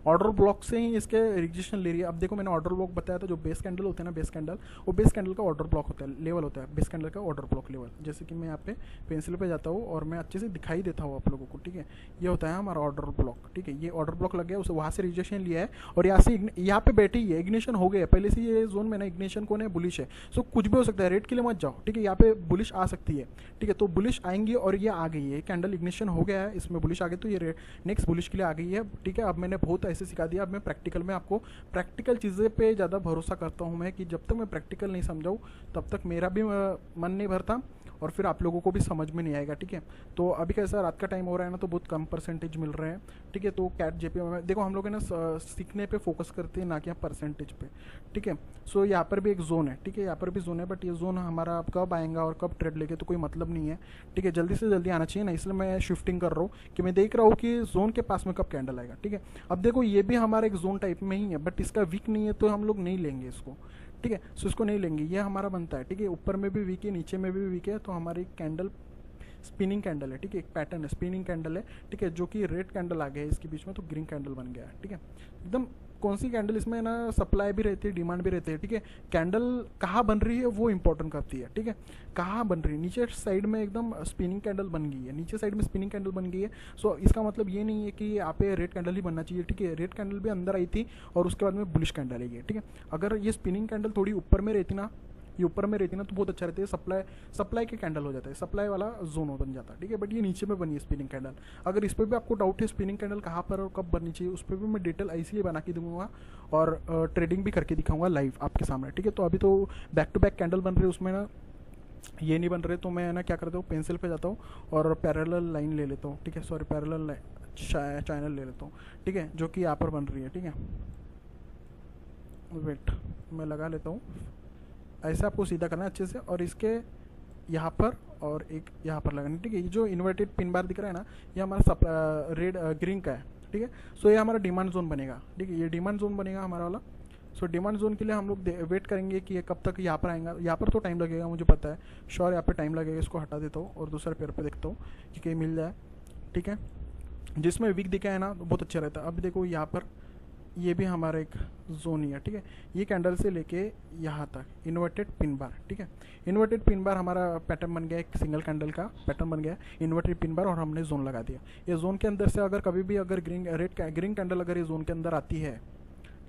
ऑर्डर ब्लॉक से ही इसके रिजेक्शन ले रही है। अब देखो मैंने ऑर्डर ब्लॉक बताया था, जो बेस कैंडल होते हैं ना, बेस कैंडल, वो बेस कैंडल का ऑर्डर ब्लॉक होता है, लेवल होता है बेस कैंडल का ऑर्डर ब्लॉक लेवल। जैसे कि मैं यहाँ पे पेंसिल पे जाता हूँ और मैं अच्छे से दिखाई देता हूँ आप लोगों को, ठीक है। ये होता है हमारा ऑर्डर ब्लॉक, ठीक है। ये ऑर्डर ब्लॉक लग गया, उसे वहाँ से रिजेक्शन लिया है और यहाँ से यहाँ पे बैठी ही है, इग्निशन हो गया पहले से। ये जोन में ना इग्निशन कौन है, बुलिश है। सो कुछ भी हो सकता है, रेट के लिए मत जाओ, ठीक है। यहाँ पे बुलिश आ सकती है, ठीक है। तो बुलिश आएंगी और ये आ गई है, कैंडल इग्निशन हो गया है, इसमें बुलिश आ गई, तो ये नेक्स्ट बुलिश के लिए आ गई है, ठीक है। अब मैंने बहुत ऐसे सिखा दिया। अब मैं प्रैक्टिकल में आपको प्रैक्टिकल चीज़ें पे ज़्यादा भरोसा करता हूँ मैं, कि जब तक मैं प्रैक्टिकल नहीं समझाऊँ तब तक मेरा भी मन नहीं भरता और फिर आप लोगों को भी समझ में नहीं आएगा, ठीक है। तो अभी कैसा रात का टाइम हो रहा है ना, तो बहुत कम परसेंटेज मिल रहे हैं, ठीक है। तो कैट जेपीएम में देखो, हम लोग है ना सीखने पे फोकस करते हैं, ना कि परसेंटेज पे, ठीक है। सो यहाँ पर भी एक जोन है, ठीक है, यहाँ पर भी जोन है, बट ये जोन हमारा कब आएगा और कब ट्रेड लेके तो कोई मतलब नहीं है, ठीक है। जल्दी से जल्दी आना चाहिए ना, इसलिए मैं शिफ्टिंग कर रहा हूँ कि मैं देख रहा हूँ कि जोन के पास में कब कैंडल आएगा, ठीक है। अब देखो ये भी हमारा एक जोन टाइप में ही है, बट इसका वीक नहीं है, तो हम लोग नहीं लेंगे इसको, ठीक है। सो इसको नहीं लेंगे, ये हमारा बनता है, ठीक है। ऊपर में भी वीक है, नीचे में भी वीक है, तो हमारी कैंडल स्पिनिंग कैंडल है, ठीक है। एक पैटर्न है, स्पिनिंग कैंडल है, ठीक है। जो कि रेड कैंडल आ गया है इसके बीच में, तो ग्रीन कैंडल बन गया है, ठीक है। एकदम कौन सी कैंडल, इसमें ना सप्लाई भी रहती है, डिमांड भी रहती है, ठीक है। कैंडल कहाँ बन रही है वो इंपॉर्टेंट करती है, ठीक है। कहाँ बन रही है, नीचे साइड में एकदम स्पिनिंग कैंडल बन गई है, नीचे साइड में स्पिनिंग कैंडल बन गई है। सो इसका मतलब ये नहीं है कि यहाँ पे रेड कैंडल ही बनना चाहिए, ठीक है। रेड कैंडल भी अंदर आई थी और उसके बाद में बुलिश कैंडल आई है, ठीक है। अगर ये स्पिनिंग कैंडल थोड़ी ऊपर में रहती ना, ये ऊपर में रहती ना, तो बहुत अच्छा रहता है, सप्लाई के कैंडल हो जाता है, सप्लाई वाला जोन बन जाता है, ठीक है। बट ये नीचे में बनी है स्पिनिंग कैंडल। अगर इस पर भी आपको डाउट है स्पिनिंग कैंडल कहाँ पर और कब बननी चाहिए, उस पर भी मैं डिटेल ऐसी ही बना के दूंगा और ट्रेडिंग भी करके दिखाऊंगा लाइव आपके सामने, ठीक है। तो अभी तो बैक टू बैक कैंडल बन रही है, उसमें ना ये नहीं बन रहे, तो मैं ना क्या करता हूँ, पेंसिल पे जाता हूँ और पैरेलल लाइन ले लेता हूँ, ठीक है। सॉरी, पैरेलल चैनल ले लेता हूँ, ठीक है, जो कि यहाँ पर बन रही है, ठीक है। वेट, मैं लगा लेता हूँ, ऐसे आपको सीधा करना है अच्छे से, और इसके यहाँ पर और एक यहाँ पर लगाना, ठीक है। ये जो इन्वर्टेड पिन बार दिख रहा है ना, ये हमारा रेड ग्रीन का है, ठीक है। सो ये हमारा डिमांड जोन बनेगा, ठीक है। ये डिमांड जोन बनेगा हमारा वाला। सो डिमांड जोन के लिए हम लोग वेट करेंगे कि ये कब तक यहाँ पर आएगा। यहाँ पर तो टाइम लगेगा, मुझे पता है, श्योर यहाँ पर टाइम लगेगा। इसको हटा देता हूँ और दूसरे पेयर पर देखता हूँ कि कहीं मिल जाए, ठीक है। जिसमें वीक दिखा है ना, तो बहुत अच्छा रहता है। अब देखो यहाँ पर ये भी हमारा एक जोन ही है, ठीक है। ये कैंडल से लेके यहाँ तक इन्वर्टेड पिन बार, ठीक है। इन्वर्टेड पिन बार हमारा पैटर्न बन गया, एक सिंगल कैंडल का पैटर्न बन गया इन्वर्टेड पिन बार, और हमने जोन लगा दिया। ये जोन के अंदर से अगर कभी भी अगर ग्रीन कैंडल अगर ये जोन के अंदर आती है,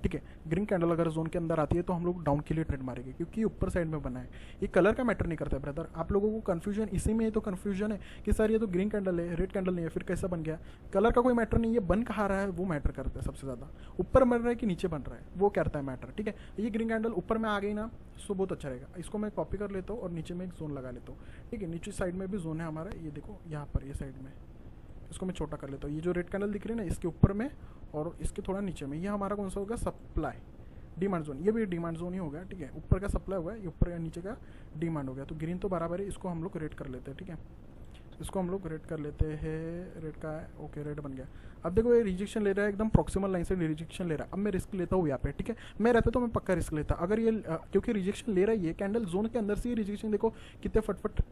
ठीक है, ग्रीन कैंडल अगर जोन के अंदर आती है, तो हम लोग डाउन के लिए ट्रेड मारेंगे, क्योंकि ऊपर साइड में बना है। ये कलर का मैटर नहीं करता है ब्रदर, आप लोगों को कंफ्यूजन इसी में, तो कंफ्यूजन है कि सर ये तो ग्रीन कैंडल है, रेड कैंडल नहीं है, फिर कैसा बन गया। कलर का कोई मैटर नहीं है, बन कहाँ रहा है वो मैटर करता है सबसे ज़्यादा, ऊपर बन रहा है कि नीचे बन रहा है वो करता है मैटर, ठीक है। ये ग्रीन कैंडल ऊपर में आ गई ना, सो बहुत अच्छा रहेगा। इसको मैं कॉपी कर लेता हूँ और नीचे में एक जोन लगा लेता हूँ, ठीक है। नीचे साइड में भी जोन है हमारा, ये देखो यहाँ पर, ये साइड में, इसको मैं छोटा कर लेता हूँ। ये जो रेड कैंडल दिख रही है ना, इसके ऊपर में और इसके थोड़ा नीचे में, ये हमारा कौन सा होगा, सप्लाई डिमांड जोन। ये भी डिमांड जोन ही हो गया, ठीक है। ऊपर का सप्लाई हुआ है, ये ऊपर या नीचे का डिमांड हो गया। तो ग्रीन तो बराबर है, इसको हम लोग रेड कर लेते हैं, ठीक है। इसको हम लोग रेड कर लेते हैं, रेड का है, ओके, रेड बन गया। अब देखो ये रिजेक्शन ले रहा है, एकदम प्रॉक्सिमल लाइन से रिजेक्शन ले रहा है। अब मैं रिस्क लेता हूँ यहाँ पे, ठीक है। मैं रहता तो मैं पक्का रिस्क लेता, अगर ये क्योंकि रिजेक्शन ले रहा है, ये कैंडल जोन के अंदर से ही रिजेक्शन, देखो कितने फटफट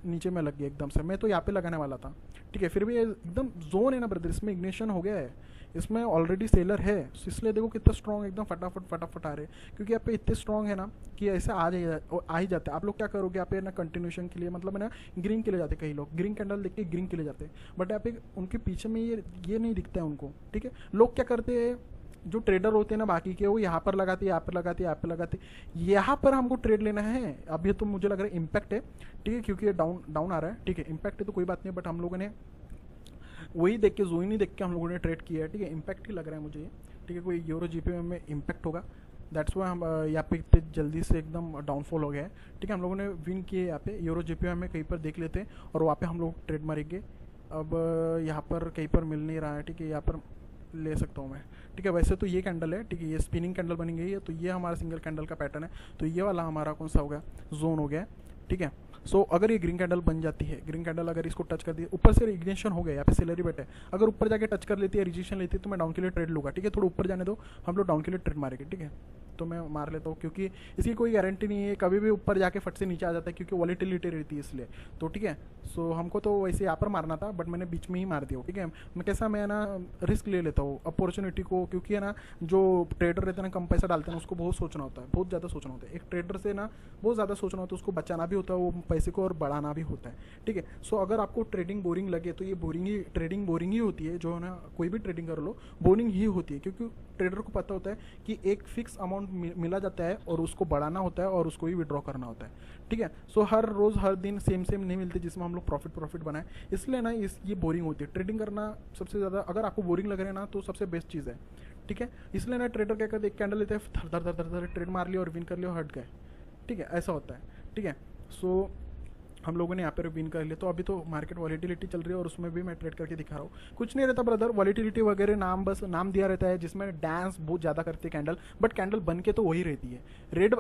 नीचे में लग गया एकदम से, मैं तो यहाँ पे लगाने वाला था, ठीक है, फिर भी ये एकदम जोन है ना ब्रदर, इसमें इग्निशन हो गया है, इसमें ऑलरेडी सेलर है, इसलिए देखो कितना स्ट्रॉन्ग एकदम फटाफट फटाफट आ रहे हैं, क्योंकि यहाँ पे इतने स्ट्रॉन्ग है ना कि ऐसे आ ही जाते हैं। आप लोग क्या करोगे यहाँ पे ना, कंटिन्यूशन के लिए मतलब है ना ग्रीन के लिए जाते, कई लोग ग्रीन कैंडल देख के ग्रीन के लिए जाते हैं, बट यहाँ पे उनके पीछे में ये नहीं दिखता है उनको, ठीक है। लोग क्या करते हैं, जो ट्रेडर होते हैं ना बाकी के, वो यहाँ पर लगाते, यहाँ पर लगाते, यहाँ पर लगाते, यहाँ पर हमको ट्रेड लेना है। अब ये तो मुझे लग रहा है इम्पैक्ट है, ठीक है, क्योंकि ये डाउन आ रहा है, ठीक है, इम्पैक्ट है तो कोई बात नहीं, बट हम लोगों ने वही देख के, जोइन ही देख के हम लोगों ने ट्रेड किया है, ठीक है, इम्पैक्ट ही लग रहा है मुझे, ठीक है, कोई यूरो जीपी में इम्पैक्ट होगा, दैट्स वाई हम यहाँ पे इतने जल्दी से एकदम डाउनफॉल हो गया है, ठीक है। हम लोगों ने विन किए यहाँ पे, यूरो जीपी में कहीं पर देख लेते हैं और वहाँ पे हम लोग ट्रेड मारेंगे। अब यहाँ पर कहीं पर मिल नहीं रहा है, ठीक है, यहाँ पर ले सकता हूँ मैं, ठीक है। वैसे तो ये कैंडल है, ठीक है, ये स्पिनिंग कैंडल बनी गई है, तो ये हमारा सिंगल कैंडल का पैटर्न है, तो ये वाला हमारा कौन सा हो गया, जोन हो गया, ठीक है। सो अगर ये ग्रीन कैंडल बन जाती है, ग्रीन कैंडल अगर इसको टच कर दी, ऊपर से इग्निशन हो गया, यहाँ पे सेलरी बैठे, अगर ऊपर जाके टच कर लेती है, रिजेक्शन लेती है, तो मैं डाउन के लिए ट्रेड लूँगा, ठीक है। थोड़ा ऊपर जाने दो, हम लोग डाउन के लिए ट्रेड मारेंगे, ठीक है, तो मैं मार लेता हूँ, क्योंकि इसकी कोई गारंटी नहीं है, कभी भी ऊपर जाके फट से नीचे आ जाता है, क्योंकि वॉलीटिलिटी रहती है इसलिए, तो ठीक है। सो हमको तो वैसे यहाँ पर मारना था, बट मैंने बीच में ही मार दिया, ठीक है। मैं कैसा, मैं ना रिस्क ले लेता हूँ अपॉर्चुनिटी को, क्योंकि है ना जो ट्रेडर रहते हैं ना, कम पैसा डालते हैं ना, उसको बहुत सोचना होता है, बहुत ज़्यादा सोचना होता है, एक ट्रेडर से ना बहुत ज़्यादा सोचना होता है, उसको बचाना भी होता है वो पैसे को और बढ़ाना भी होता है, ठीक है। सो अगर आपको ट्रेडिंग बोरिंग लगे तो ये ट्रेडिंग बोरिंग ही होती है, जो है ना कोई भी ट्रेडिंग कर लो बोरिंग ही होती है, क्योंकि ट्रेडर को पता होता है कि एक फिक्स अमाउंट मिला जाता है और उसको बढ़ाना होता है और उसको ही विड्रॉ करना होता है, ठीक है। सो हर रोज़ हर दिन सेम नहीं मिलते जिसमें हम लोग प्रॉफिट बनाए, इसलिए ना ये बोरिंग होती है ट्रेडिंग करना सबसे ज़्यादा। अगर आपको बोरिंग लग रहा है ना तो सबसे बेस्ट चीज़ है, ठीक है। इसलिए ना ट्रेडर क्या करते, एक कैंडल लेते हैं, धर ट्रेड मार लिया और विन कर लिया और हट गए, ठीक है, ऐसा होता है, ठीक है। सो हम लोगों ने यहाँ पर विन कर लिया, तो अभी तो मार्केट वॉलीटिलिटी चल रही है और उसमें भी मैं ट्रेड करके दिखा रहा हूँ, कुछ नहीं रहता ब्रदर, वॉलीटिलिटी वगैरह नाम बस नाम दिया रहता है, जिसमें डांस बहुत ज़्यादा करती है कैंडल, बट कैंडल बन के तो वही रहती है।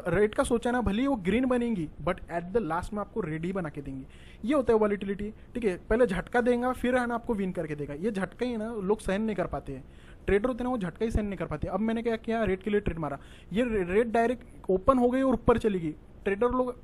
रेड का सोचा ना, भले ही वो ग्रीन बनेंगी, बट एट द लास्ट में आपको रेड ही बना के देंगी, ये होता है वॉलीटिलिटी, ठीक है। पहले झटका देगा, फिर है ना आपको विन करके देगा, ये झटका ही ना लोग सहन नहीं कर पाते हैं, ट्रेडर होते हैं ना वो झटका ही सहन नहीं कर पाते। अब मैंने क्या किया, रेड के लिए ट्रेड मारा, ये रेड डायरेक्ट ओपन हो गई और ऊपर चली गई, ट्रेडर लोग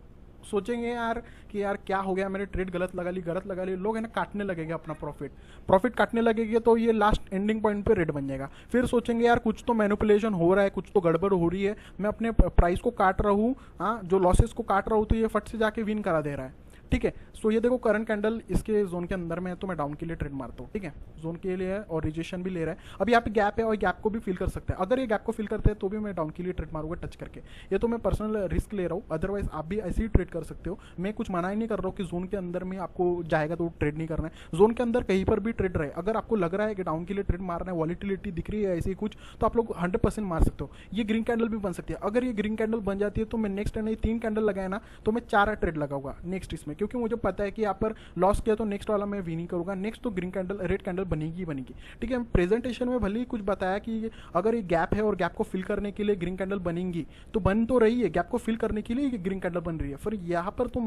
सोचेंगे यार कि यार क्या हो गया, मैंने ट्रेड गलत लगा ली, लोग है ना काटने लगेंगे अपना प्रॉफिट काटने लगेंगे, तो ये लास्ट एंडिंग पॉइंट पे रेड बन जाएगा। फिर सोचेंगे यार कुछ तो मैनिपुलेशन हो रहा है, कुछ तो गड़बड़ हो रही है, मैं अपने प्राइस को काट रहा हूँ, हाँ, जो लॉसेस को काट रहा हूँ, तो ये फट से जाके विन करा दे रहा है, ठीक है। सो ये देखो करंट कैंडल इसके जोन के अंदर में है, तो मैं डाउन के लिए ट्रेड मारता हूँ, ठीक है, जोन के लिए है और रिजेक्शन भी ले रहा है। अब यहाँ पे गैप है और गैप को भी फिल कर सकता है, अगर ये गैप को फिल करते हैं तो भी मैं डाउन के लिए ट्रेड मारूंगा टच करके, ये तो मैं पर्सनल रिस्क ले रहा हूँ, अदरवाइज आप भी ऐसे ही ट्रेड कर सकते हो। मैं कुछ मना ही नहीं कर रहा हूँ कि जोन के अंदर में आपको जाएगा तो ट्रेड नहीं करना है, जोन के अंदर कहीं पर भी ट्रेड रहे, अगर आपको लग रहा है कि डाउन के लिए ट्रेड मारना है, वॉलीटिलिटी दिख रही है ऐसी कुछ, तो आप लोग 100% मार सकते हो। ये ग्रीन कैंडल भी बन सकती है, अगर ये ग्रीन कैंडल बन जाती है तो मैं नेक्स्ट 3 कैंडल लगाया ना, तो मैं 4 ट्रेड लगाऊंगा नेक्स्ट इसमें, क्योंकि मुझे पता है कि यहाँ पर लॉस किया तो नेक्स्ट वाला मैं विन करूंगा, नेक्स्ट तो ग्रीन कैंडल रेड कैंडल बनेगी, ठीक है। प्रेजेंटेशन में भले ही कुछ बताया कि अगर ये गैप है और गैप को फिल करने के लिए ग्रीन कैंडल बनेंगी, तो बन तो रही है, गैप को फिल करने के लिए ये ग्रीन कैंडल बन रही है। फिर यहाँ पर तो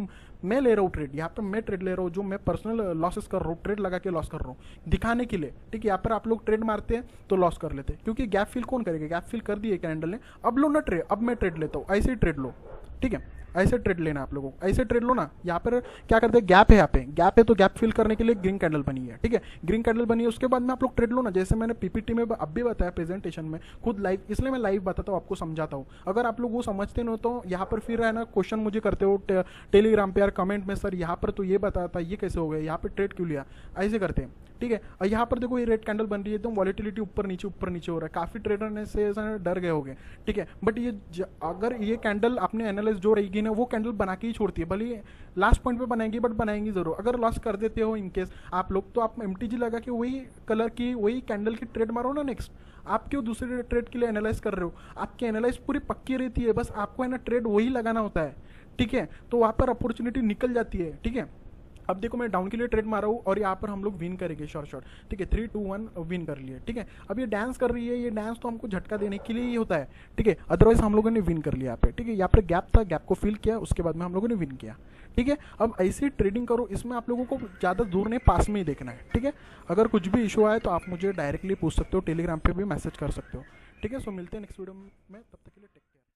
मैं ले रहा हूँ ट्रेड, यहाँ पर मैं ट्रेड ले रहा हूँ, जो मैं पर्सनल लॉसेस कर रहा हूँ, ट्रेड लगा के लॉस कर रहा हूँ दिखाने के लिए, ठीक है। यहाँ पर आप लोग ट्रेड मारते हैं तो लॉस कर लेते हैं, क्योंकि गैप फिल कौन करेगा, गैप फिल कर दिए कैंडल ने, अब लो ना ट्रेड, अब मैं ट्रेड लेता हूँ, ऐसे ही ट्रेड लो, ठीक है, ऐसे ट्रेड लेना आप लोगों को, ऐसे ट्रेड लो ना। यहाँ पर क्या करते हैं, गैप है, यहाँ पे गैप है तो गैप फिल करने के लिए ग्रीन कैंडल बनी है, ठीक है, ग्रीन कैंडल बनी है, उसके बाद में आप लोग ट्रेड लो ना, जैसे मैंने पीपीटी में अब भी बताया, प्रेजेंटेशन में खुद लाइव, इसलिए मैं लाइव बताता हूँ, आपको समझाता हूँ। अगर आप लोग वो समझते नहीं तो यहाँ पर फिर है ना क्वेश्चन मुझे करते हो टेलीग्राम पे यार कमेंट में, सर यहाँ पर तो ये बताता, ये कैसे हो गया, यहाँ पे ट्रेड क्यों लिया, ऐसे करते हैं, ठीक है। और यहाँ पर देखो ये रेड कैंडल बन रही है, एकदम वॉलीटिलिटी ऊपर नीचे हो रहा है, काफी ट्रेडर ने से डर गए होंगे, ठीक है। बट ये अगर ये कैंडल अपने एनालिस्ट जो रहेगी ना, वो कैंडल बना के ही छोड़ती है, भले लास्ट पॉइंट पे बनाएंगी बट बनाएंगी जरूर। अगर लॉस कर देते हो इनकेस आप लोग, तो आप MTG लगा के वही कलर की वही कैंडल की ट्रेड मारो ना नेक्स्ट। आप क्यों दूसरे ट्रेड के लिए एनालाइज कर रहे हो, आपकी एनालाइज पूरी पक्की रहती है, बस आपको है ना ट्रेड वही लगाना होता है, ठीक है। तो वहाँ पर अपॉर्चुनिटी निकल जाती है, ठीक है। अब देखो मैं डाउन के लिए ट्रेड मारा हूँ और यहाँ पर हम लोग विन करेंगे शॉर्ट, ठीक है, 3 2 1 विन कर लिए, ठीक है। अब ये डांस कर रही है, ये डांस तो हमको झटका देने के लिए ही होता है, ठीक है, अदरवाइज हम लोगों ने विन कर लिया यहाँ पे, ठीक है। यहाँ पर गैप था, गैप को फिल किया, उसके बाद में हम लोगों ने विन किया, ठीक है। अब ऐसी ट्रेडिंग करो, इसमें आप लोगों को ज़्यादा दूर नहीं, पास में ही देखना है, ठीक है। अगर कुछ भी इशू आए तो आप मुझे डायरेक्टली पूछ सकते हो, टेलीग्राम पर भी मैसेज कर सकते हो, ठीक है। सो मिलते हैं नेक्स्ट वीडियो में, तब तक के लिए टेक।